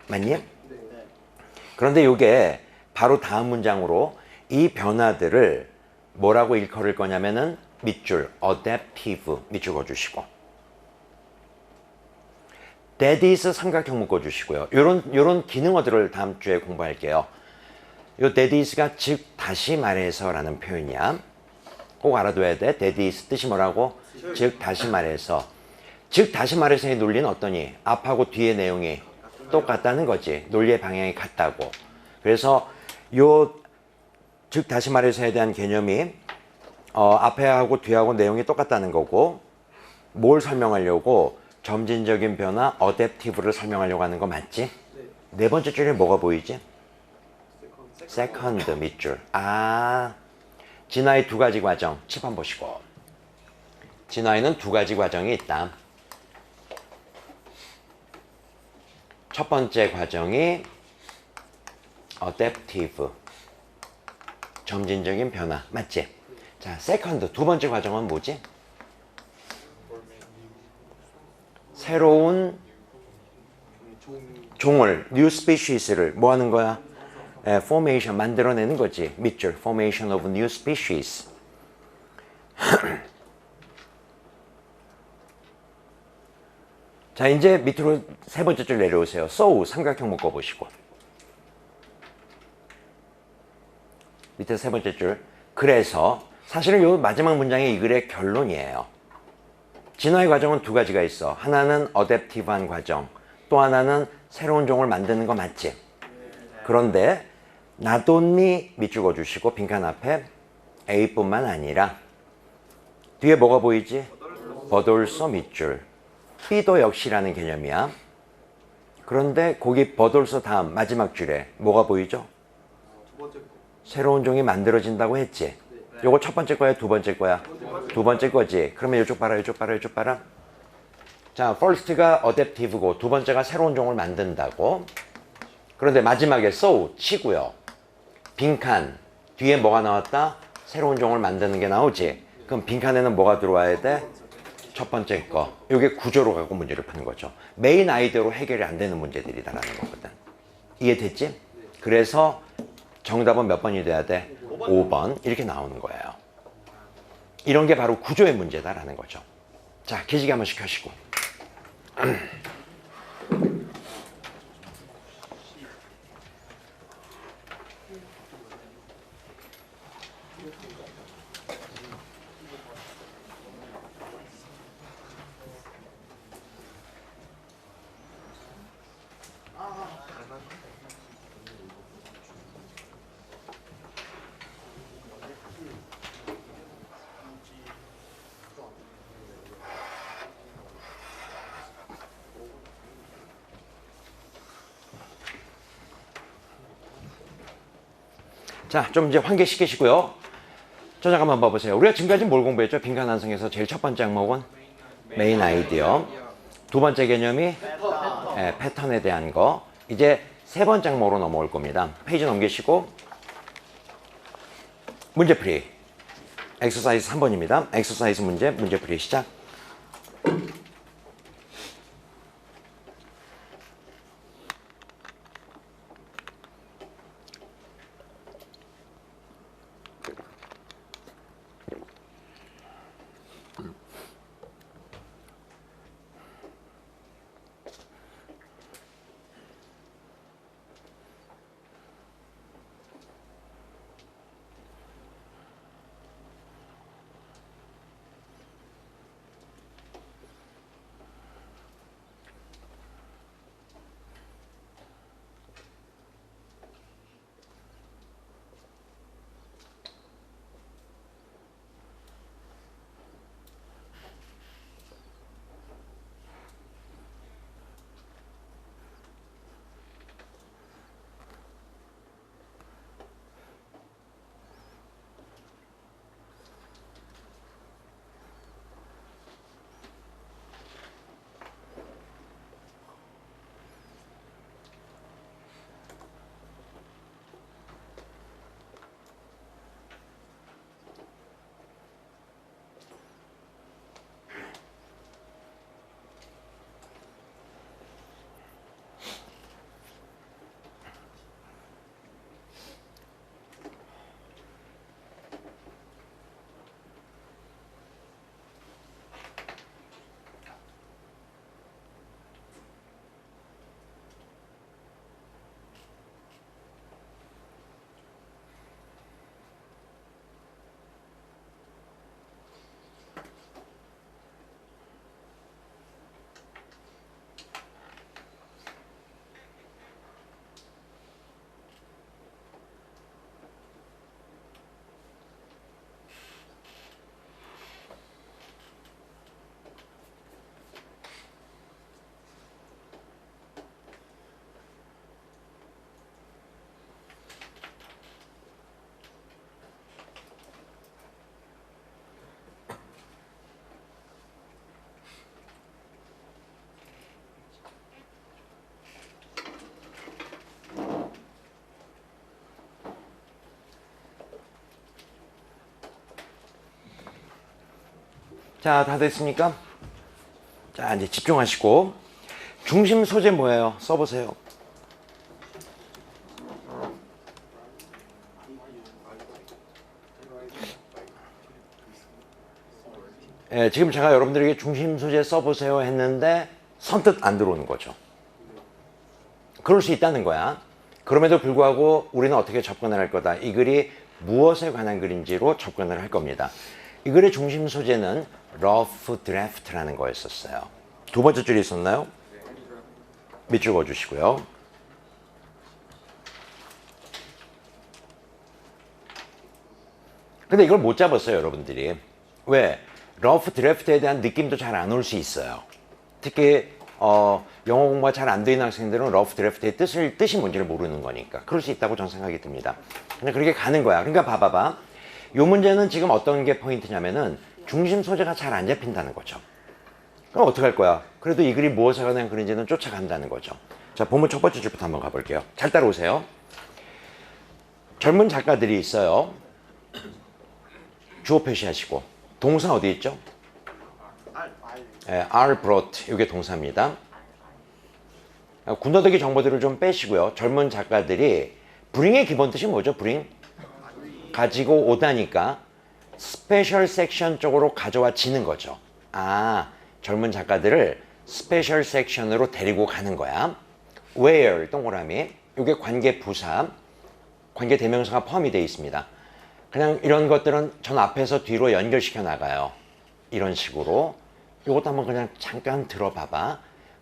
맞니? 그런데 요게 바로 다음 문장으로 이 변화들을 뭐라고 일컬을 거냐면은 밑줄 adaptive 밑줄 그어주시고 that is 삼각형 묶어주시고요. 요런 기능어들을 다음 주에 공부할게요. 요 that is가 즉 다시 말해서 라는 표현이야. 꼭 알아둬야 돼. that is 뜻이 뭐라고? 즉 다시 말해서. 즉 다시 말해서의 논리는 어떠니? 앞하고 뒤의 내용이 똑같다는 거지. 논리의 방향이 같다고. 그래서 요 즉 다시 말해서에 대한 개념이 앞에 하고 뒤하고 내용이 똑같다는 거고, 뭘 설명하려고? 점진적인 변화, adaptive를 설명하려고 하는 거 맞지? 네 번째 줄에 뭐가 보이지? second 밑줄. 아, 진화의 두 가지 과정. 칠판 보시고. 진화에는 두 가지 과정이 있다. 첫 번째 과정이 adaptive. 점진적인 변화. 맞지? 자, second. 두 번째 과정은 뭐지? 새로운 종을, new species를 뭐 하는 거야? formation, 만들어내는 거지. 밑줄, formation of new species. 자, 이제 밑으로 세 번째 줄 내려오세요. so, 삼각형 묶어보시고. 밑에 세 번째 줄. 그래서 사실은 이 마지막 문장이 이 글의 결론이에요. 진화의 과정은 두 가지가 있어. 하나는 어댑티브한 과정, 또 하나는 새로운 종을 만드는 거 맞지? 그런데 not only 밑줄 그어주시고 빈칸 앞에 A뿐만 아니라 뒤에 뭐가 보이지? but also 밑줄. B도 역시라는 개념이야. 그런데 거기 but also 다음 마지막 줄에 뭐가 보이죠? 새로운 종이 만들어진다고 했지. 요거 첫 번째 거야, 두 번째 거야? 두 번째 거지. 그러면 이쪽 봐라, 이쪽 봐라, 이쪽 봐라. 자, first가 adaptive고 두 번째가 새로운 종을 만든다고. 그런데 마지막에 so 치고요. 빈칸 뒤에 뭐가 나왔다? 새로운 종을 만드는 게 나오지. 그럼 빈칸에는 뭐가 들어와야 돼? 첫 번째 거. 이게 구조로 갖고 문제를 푸는 거죠. 메인 아이디어로 해결이 안 되는 문제들이다라는 거거든. 이해됐지? 그래서 정답은 몇 번이 돼야 돼? 5번. 이렇게 나오는 거예요. 이런 게 바로 구조의 문제다라는 거죠. 자, 기지개 한번 시켜시고. 자, 좀 이제 환기시키시고요. 저 잠깐만 봐보세요. 우리가 지금까지 뭘 공부했죠? 빈칸 완성에서 제일 첫 번째 항목은 메인 아이디어. 두 번째 개념이 패턴에 대한 거. 이제 세 번째 항목으로 넘어올 겁니다. 페이지 넘기시고 문제풀이. 엑서사이즈 3번입니다. 엑서사이즈 문제풀이 시작. 자, 다 됐습니까? 자, 이제 집중하시고 중심 소재 뭐예요? 써보세요. 예, 지금 제가 여러분들에게 중심 소재 써보세요 했는데 선뜻 안 들어오는 거죠. 그럴 수 있다는 거야. 그럼에도 불구하고 우리는 어떻게 접근을 할 거다. 이 글이 무엇에 관한 글인지로 접근을 할 겁니다. 이 글의 중심 소재는 rough draft라는 거였었어요. 두 번째 줄이 있었나요? 밑줄 그어주시고요. 근데 이걸 못 잡았어요, 여러분들이. 왜? 러프 드래프트에 대한 느낌도 잘 안 올 수 있어요. 특히 영어 공부가 잘 안 되는 학생들은 러프 드래프트의 뜻이 뭔지를 모르는 거니까 그럴 수 있다고 저는 생각이 듭니다. 근데 그렇게 가는 거야. 그러니까 봐봐봐. 이 문제는 지금 어떤 게 포인트냐면은 중심 소재가 잘 안 잡힌다는 거죠. 그럼 어떻게 할 거야? 그래도 이 글이 무엇에 관한 글인지는 쫓아간다는 거죠. 자, 본문 첫 번째 줄부터 한번 가볼게요. 잘 따라오세요. 젊은 작가들이 있어요. 주어 표시하시고 동사 어디 있죠? are brought. 이게 동사입니다. 군더더기 정보들을 좀 빼시고요. 젊은 작가들이 bring의 기본 뜻이 뭐죠? bring? 가지고 오다니까 스페셜 섹션 쪽으로 가져와 지는 거죠. 아, 젊은 작가들을 스페셜 섹션으로 데리고 가는 거야. where, 동그라미. 이게 관계 부사, 관계 대명사가 포함이 되어 있습니다. 그냥 이런 것들은 전 앞에서 뒤로 연결시켜 나가요. 이런 식으로. 이것도 한번 그냥 잠깐 들어봐봐.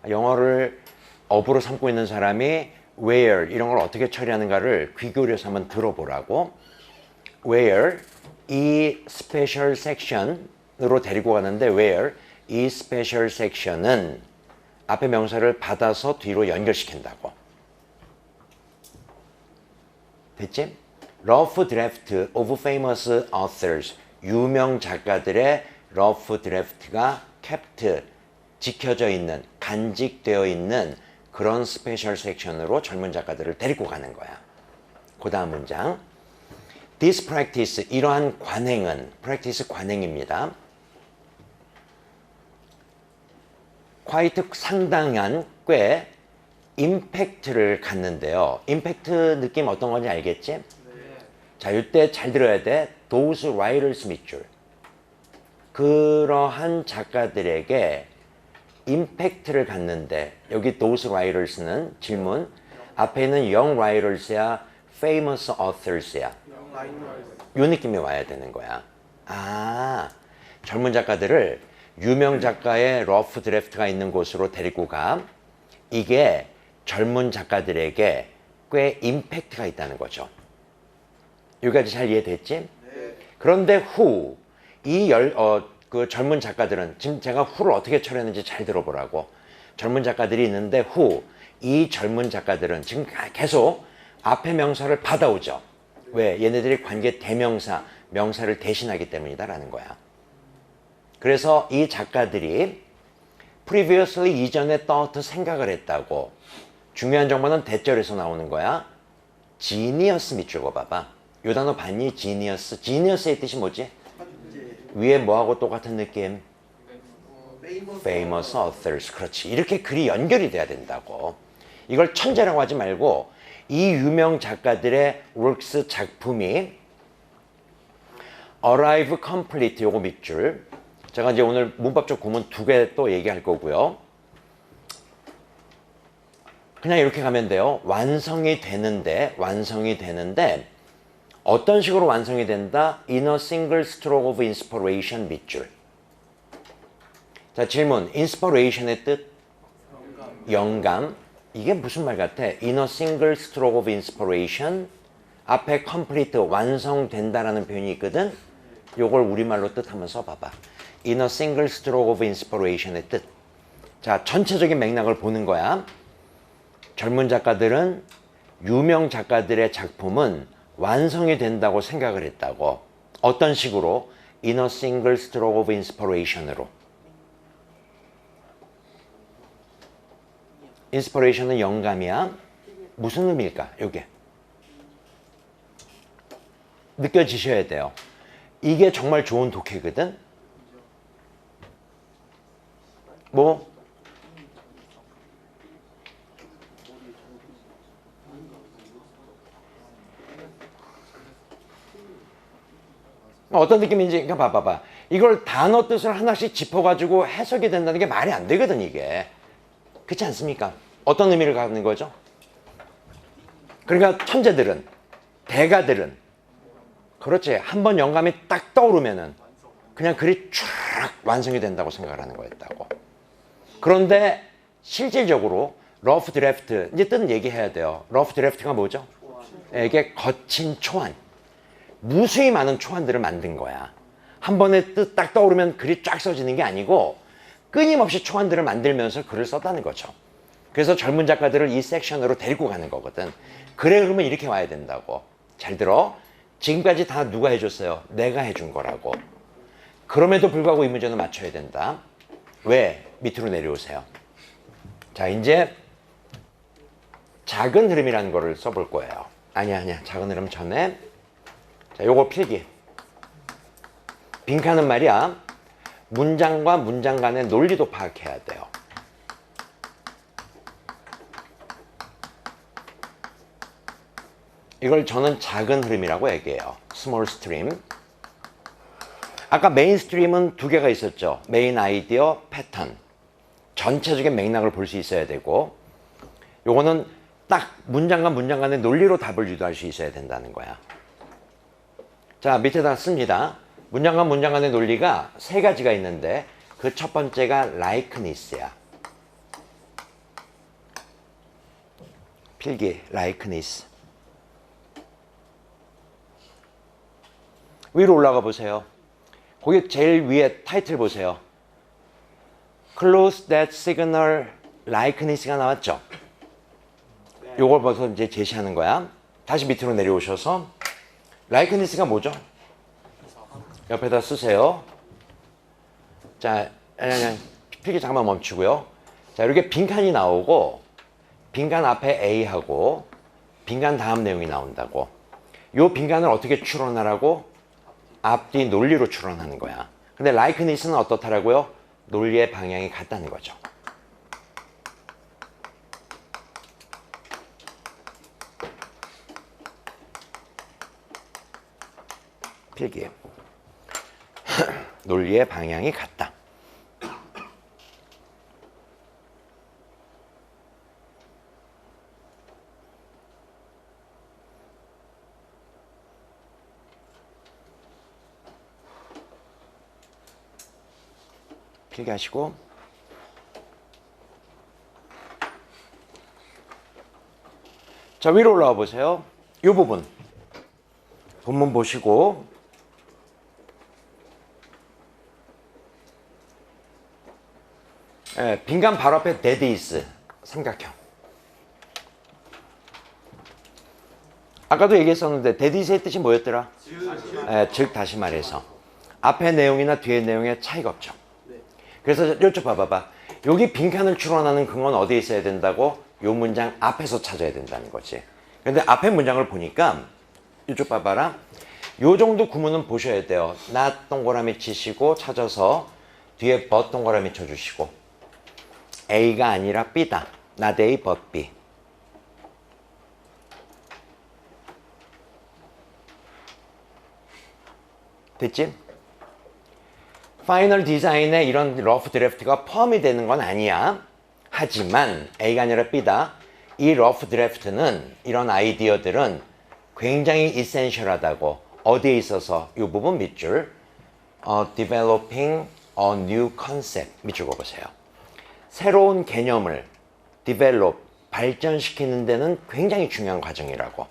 영어를 업으로 삼고 있는 사람이 where 이런 걸 어떻게 처리하는가를 귀 기울여서 한번 들어보라고. where 이 스페셜 섹션으로 데리고 가는데 where 이 스페셜 섹션은 앞에 명사를 받아서 뒤로 연결시킨다고. 됐지? rough draft of famous authors. 유명 작가들의 rough draft가 kept, 지켜져 있는, 간직되어 있는 그런 스페셜 섹션으로 젊은 작가들을 데리고 가는 거야. 그 다음 문장. This practice, 이러한 관행은, practice 관행입니다. quite 상당한, 꽤 임팩트를 갖는데요. 임팩트 느낌 어떤 건지 알겠지? 네. 자, 이때 잘 들어야 돼. Those writers 밑줄. 그러한 작가들에게 임팩트를 갖는데 여기 those writers는 질문 앞에 있는 young writers야 famous authors야 요 느낌이 와야 되는 거야. 아, 젊은 작가들을 유명 작가의 러프 드래프트가 있는 곳으로 데리고 가. 이게 젊은 작가들에게 꽤 임팩트가 있다는 거죠. 여기까지 잘 이해됐지? 네. 그런데 후, 그 젊은 작가들은 지금 제가 후를 어떻게 처리했는지 잘 들어보라고. 젊은 작가들이 있는데 후, 이 젊은 작가들은 지금 계속 앞에 명사를 받아오죠. 왜? 얘네들이 관계 대명사, 명사를 대신하기 때문이다라는 거야. 그래서 이 작가들이 previously 이전에 thought 생각을 했다고. 중요한 정보는 대절에서 나오는 거야. genius 밑줄 봐봐. 요 단어 봤니? genius. genius의 뜻이 뭐지? 위에 뭐하고 똑같은 느낌? famous authors. 그렇지. 이렇게 글이 연결이 돼야 된다고. 이걸 천재라고 하지 말고 이 유명 작가들의 works 작품이 arrive complete 요거 밑줄. 제가 이제 오늘 문법적 구문 2개 또 얘기할 거고요. 그냥 이렇게 가면 돼요. 완성이 되는데 어떤 식으로 완성이 된다? In a single stroke of inspiration 밑줄. 자, 질문. inspiration의 뜻? 영감. 이게 무슨 말 같아? In a single stroke of inspiration. 앞에 complete, 완성된다라는 표현이 있거든? 요걸 우리말로 뜻 한번 써봐봐. In a single stroke of inspiration의 뜻. 자, 전체적인 맥락을 보는 거야. 젊은 작가들은 유명 작가들의 작품은 완성이 된다고 생각을 했다고. 어떤 식으로? In a single stroke of inspiration으로. inspiration은 영감이야. 무슨 의미일까? 요게. 느껴지셔야 돼요. 이게 정말 좋은 독해거든? 뭐? 어떤 느낌인지 그러니까 봐봐봐. 이걸 단어 뜻을 하나씩 짚어가지고 해석이 된다는 게 말이 안 되거든 이게. 그렇지 않습니까? 어떤 의미를 갖는 거죠? 그러니까 천재들은, 대가들은 그렇지. 한번 영감이 딱 떠오르면은 그냥 글이 쫙 완성이 된다고 생각을 하는 거였다고. 그런데 실질적으로 러프 드래프트, 이제 뜻은 얘기해야 돼요. 러프 드래프트가 뭐죠? 이게 거친 초안. 무수히 많은 초안들을 만든 거야. 한 번에 뜻 딱 떠오르면 글이 쫙 써지는 게 아니고 끊임없이 초안들을 만들면서 글을 썼다는 거죠. 그래서 젊은 작가들을 이 섹션으로 데리고 가는 거거든. 그래, 그러면 이렇게 와야 된다고. 잘 들어. 지금까지 다 누가 해줬어요? 내가 해준 거라고. 그럼에도 불구하고 이 문제는 맞춰야 된다. 왜? 밑으로 내려오세요. 자, 이제 작은 흐름이라는 거를 써볼 거예요. 아니야. 작은 흐름 전에. 자, 요거 필기. 빈칸은 말이야. 문장과 문장 간의 논리도 파악해야 돼요. 이걸 저는 작은 흐름이라고 얘기해요. 스몰 스트림. 아까 메인 스트림은 두 개가 있었죠. 메인 아이디어, 패턴. 전체적인 맥락을 볼 수 있어야 되고, 요거는 딱 문장과 문장 간의 논리로 답을 유도할 수 있어야 된다는 거야. 자, 밑에다 씁니다. 문장과 문장 간의 논리가 세 가지가 있는데 그 첫 번째가 likeness야. 필기, likeness. 위로 올라가 보세요. 거기 제일 위에 타이틀 보세요. Clues that signal likeness가 나왔죠? 요걸 벌써 이제 제시하는 거야. 다시 밑으로 내려오셔서 likeness가 뭐죠? 옆에다 쓰세요. 자, 필기 잠깐만 멈추고요. 자, 이렇게 빈칸이 나오고 빈칸 앞에 A하고 빈칸 다음 내용이 나온다고. 요 빈칸을 어떻게 추론하라고? 앞뒤 논리로 추론하는 거야. 근데 likeness는 어떻다라고요? 논리의 방향이 같다는 거죠. 필기. 논리의 방향이 같다. 필기하시고, 자, 위로 올라와 보세요. 이 부분 본문 보시고, 빈칸 바로 앞에 that is 삼각형. 아까도 얘기했었는데 that is의 뜻이 뭐였더라? 즉 다시 말해서 앞에 내용이나 뒤에 내용에 차이가 없죠. 그래서 이쪽 봐봐봐. 여기 빈칸을 추론하는 근거는 어디에 있어야 된다고? 요 문장 앞에서 찾아야 된다는 거지. 근데 앞에 문장을 보니까 이쪽 봐봐라. 요 정도 구문은 보셔야 돼요. not 동그라미 치시고 찾아서 뒤에 but 동그라미 쳐주시고, A가 아니라 B다. not A but B. 됐지? 파이널 디자인에 이런 러프 드래프트가 포함이 되는 건 아니야. 하지만 A가 아니라 B다. 이 러프 드래프트는, 이런 아이디어들은 굉장히 이센셜하다고. 어디에 있어서? 이 부분 밑줄. developing a new concept. 밑줄 그어보세요. 새로운 개념을 develop, 발전시키는 데는 굉장히 중요한 과정이라고.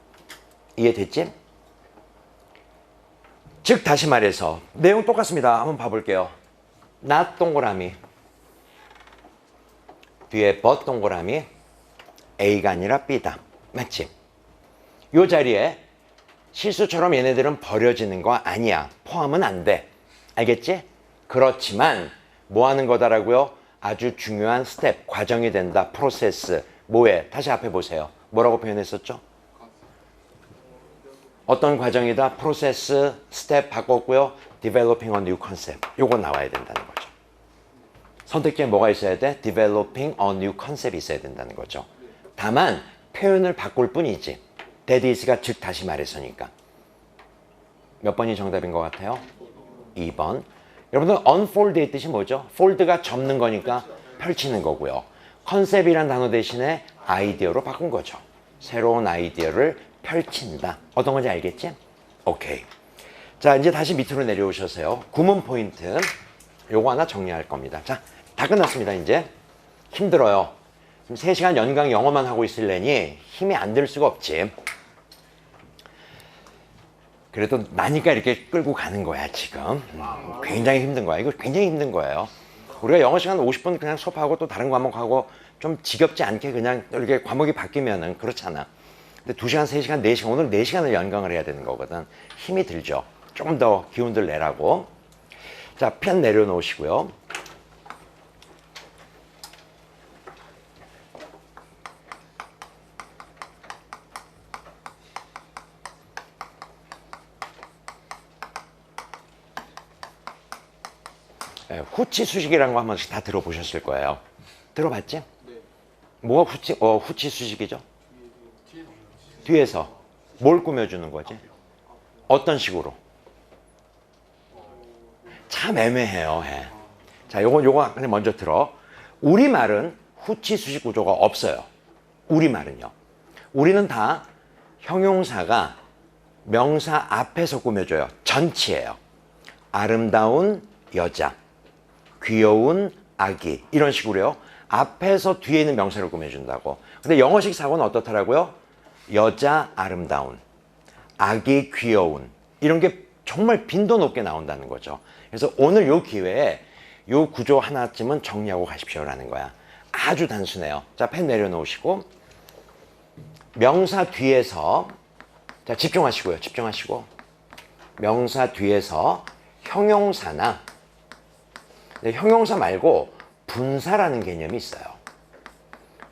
이해됐지? 즉 다시 말해서 내용 똑같습니다. 한번 봐볼게요. not 동그라미 뒤에 but 동그라미 A가 아니라 B다. 맞지? 이 자리에 실수처럼 얘네들은 버려지는 거 아니야. 포함은 안 돼. 알겠지? 그렇지만 뭐 하는 거다라고요? 아주 중요한 스텝, 과정이 된다. 프로세스. 뭐에? 다시 앞에 보세요. 뭐라고 표현했었죠? 어떤 과정이다? 프로세스, 스텝 바꿨고요. Developing a new concept. 요거 나와야 된다는 거죠. 선택지에 뭐가 있어야 돼? Developing a new concept이 있어야 된다는 거죠. 다만 표현을 바꿀 뿐이지. That is가 즉 다시 말해서니까. 몇 번이 정답인 것 같아요? 2번. 여러분들 unfold의 뜻이 뭐죠? fold가 접는 거니까 펼치는 거고요. 컨셉이란 단어 대신에 아이디어로 바꾼 거죠. 새로운 아이디어를 펼친다. 어떤 건지 알겠지? 오케이. 자, 이제 다시 밑으로 내려오셔서요. 구문 포인트. 요거 하나 정리할 겁니다. 자, 다 끝났습니다. 이제. 힘들어요. 지금 3시간 연강 영어만 하고 있으려니 힘이 안 들 수가 없지. 그래도 나니까 이렇게 끌고 가는 거야, 지금. 굉장히 힘든 거야. 이거 굉장히 힘든 거예요. 우리가 영어 시간 50분 그냥 수업하고 또 다른 과목하고 좀 지겹지 않게 그냥 이렇게 과목이 바뀌면은 그렇잖아. 근데 2시간, 3시간, 4시간, 오늘 4시간을 연강을 해야 되는 거거든. 힘이 들죠. 조금 더 기운들 내라고. 자, 펜 내려놓으시고요. 후치 수식이라는 거 한 번씩 다 들어보셨을 거예요. 들어봤지? 네. 뭐가 후치 수식이죠? 뒤에서 뭘 꾸며주는 거지? 어떤 식으로? 참 애매해요. 예. 자, 요거 그냥 먼저 들어. 우리말은 후치 수식 구조가 없어요. 우리말은요. 우리는 다 형용사가 명사 앞에서 꾸며줘요. 전치예요. 아름다운 여자, 귀여운 아기 이런 식으로요. 앞에서 뒤에 있는 명사를 꾸며준다고. 근데 영어식 사고는 어떻더라고요? 여자 아름다운, 아기 귀여운 이런 게 정말 빈도 높게 나온다는 거죠. 그래서 오늘 요 기회에 요 구조 하나쯤은 정리하고 가십시오라는 거야. 아주 단순해요. 자, 펜 내려놓으시고 명사 뒤에서 자 집중하시고요. 집중하시고 명사 뒤에서 형용사나 형용사 말고 분사라는 개념이 있어요.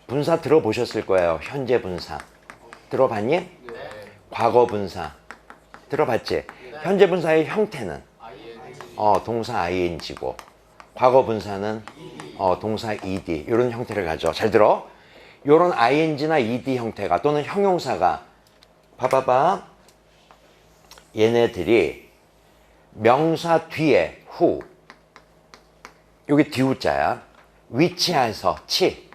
분사 들어보셨을 거예요. 현재 분사. 들어봤니? 네. 과거 분사. 들어봤지? 네. 현재 분사의 형태는 동사 ing고 과거 분사는 동사 ed 이런 형태를 가져. 잘 들어. 이런 ing나 ed 형태가 또는 형용사가 봐봐봐. 얘네들이 명사 뒤에 후 여기 뒤우자야. 위치해서 치.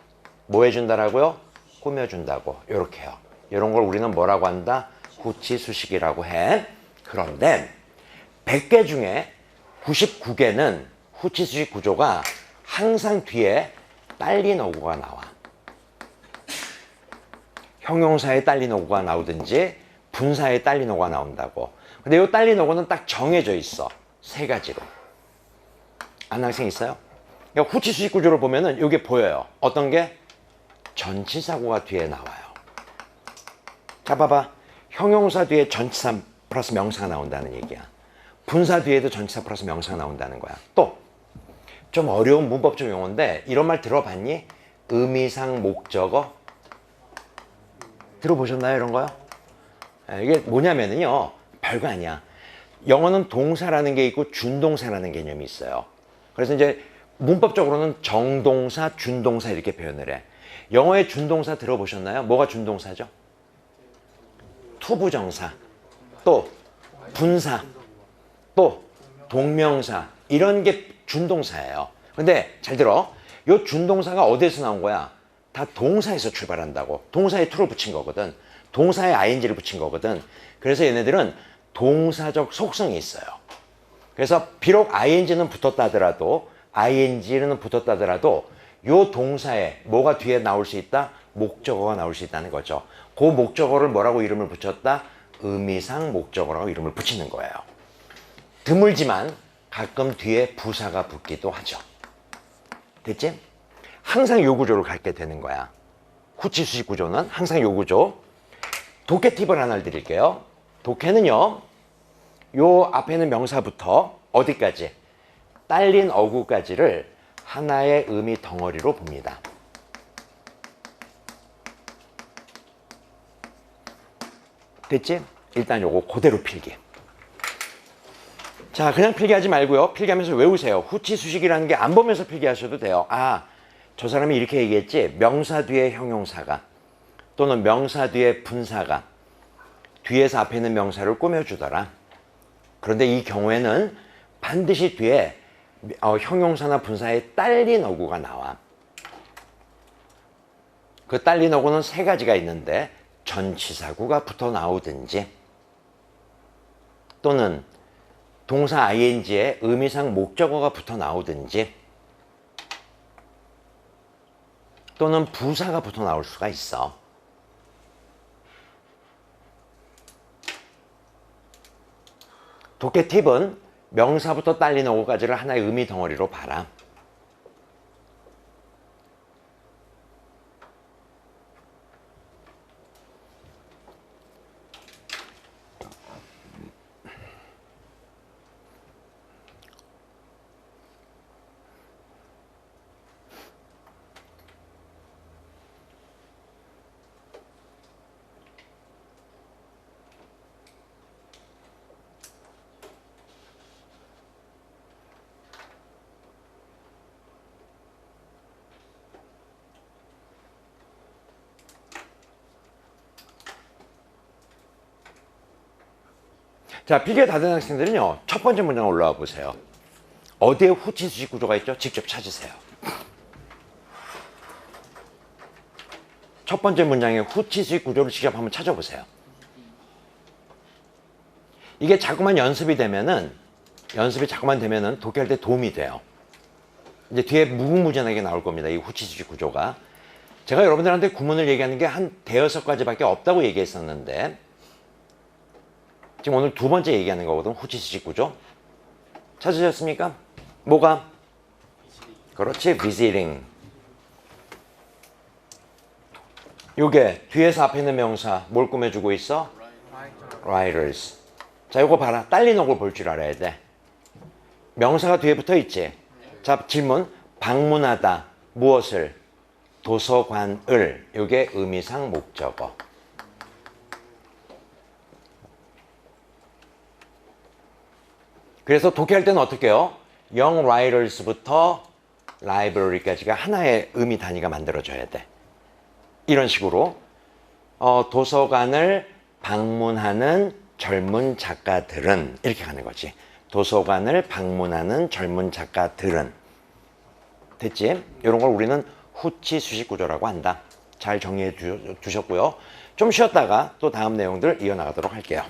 뭐 해준다라고요? 꾸며준다고. 요렇게요. 이런 걸 우리는 뭐라고 한다? 후치 수식이라고 해. 그런데 100개 중에 99개는 후치 수식 구조가 항상 뒤에 딸린 어구가 나와. 형용사에 딸린 어구가 나오든지 분사에 딸린 어구가 나온다고. 근데 이 딸린 어구는 딱 정해져 있어. 3가지로. 아는 학생 있어요? 그러니까 후치 수식 구조를 보면은 이게 보여요. 어떤 게? 전치사구가 뒤에 나와요. 자, 봐봐. 형용사 뒤에 전치사 플러스 명사가 나온다는 얘기야. 분사 뒤에도 전치사 플러스 명사가 나온다는 거야. 또, 좀 어려운 문법적 용어인데 이런 말 들어봤니? 의미상 목적어? 들어보셨나요? 이런 거요? 이게 뭐냐면요. 별거 아니야. 영어는 동사라는 게 있고 준동사라는 개념이 있어요. 그래서 이제 문법적으로는 정동사, 준동사 이렇게 표현을 해. 영어의 준동사 들어보셨나요? 뭐가 준동사죠? 투부정사, 또 분사, 또 동명사 이런 게 준동사예요. 근데 잘 들어. 이 준동사가 어디에서 나온 거야? 다 동사에서 출발한다고. 동사에 to를 붙인 거거든. 동사에 ing를 붙인 거거든. 그래서 얘네들은 동사적 속성이 있어요. 그래서 비록 ing는 붙었다 하더라도 ing는 붙었다 하더라도 요 동사에 뭐가 뒤에 나올 수 있다? 목적어가 나올 수 있다는 거죠. 그 목적어를 뭐라고 이름을 붙였다? 의미상 목적어라고 이름을 붙이는 거예요. 드물지만 가끔 뒤에 부사가 붙기도 하죠. 됐지? 항상 요 구조를 갖게 되는 거야. 후치 수식 구조는 항상 요 구조. 독해 팁을 하나 드릴게요. 독해는요. 요 앞에 있는 명사부터 어디까지? 딸린 어구까지를 하나의 의미 덩어리로 봅니다. 됐지? 일단 요거 그대로 필기. 자, 그냥 필기하지 말고요. 필기하면서 외우세요. 후치 수식이라는 게 안 보면서 필기하셔도 돼요. 아, 저 사람이 이렇게 얘기했지. 명사 뒤에 형용사가 또는 명사 뒤에 분사가 뒤에서 앞에 있는 명사를 꾸며주더라. 그런데 이 경우에는 반드시 뒤에 형용사나 분사에 딸린 어구가 나와. 그 딸린 어구는 3가지가 있는데 전치사구가 붙어 나오든지 또는 동사 ing에 의미상 목적어가 붙어 나오든지 또는 부사가 붙어 나올 수가 있어. 독해 팁은 명사부터 딸린 어구까지를 하나의 의미 덩어리로 봐라. 자, 필기가 다 된 학생들은요, 첫 번째 문장 올라와 보세요. 어디에 후치 수직 구조가 있죠? 직접 찾으세요. 첫 번째 문장에 후치 수직 구조를 직접 한번 찾아보세요. 이게 자꾸만 연습이 되면은, 독해할 때 도움이 돼요. 이제 뒤에 무궁무진하게 나올 겁니다. 이 후치 수직 구조가. 제가 여러분들한테 구문을 얘기하는 게 한 대여섯 가지밖에 없다고 얘기했었는데, 지금 오늘 두 번째 얘기하는 거거든. 후치 수직 구조. 찾으셨습니까? 뭐가? 그렇지, visiting. 요게 뒤에서 앞에 있는 명사 뭘 꾸며주고 있어? writers. 자, 요거 봐라. 딸린 억을 볼 줄 알아야 돼. 명사가 뒤에 붙어 있지. 자, 질문. 방문하다. 무엇을? 도서관을. 요게 의미상 목적어. 그래서 독해할 때는 어떻게 해요? young writers부터 library까지가 하나의 의미 단위가 만들어져야 돼. 이런 식으로 도서관을 방문하는 젊은 작가들은 이렇게 가는 거지. 도서관을 방문하는 젊은 작가들은. 됐지? 이런 걸 우리는 후치 수식 구조라고 한다. 잘 정리해 두셨고요. 좀 쉬었다가 또 다음 내용들 이어나가도록 할게요.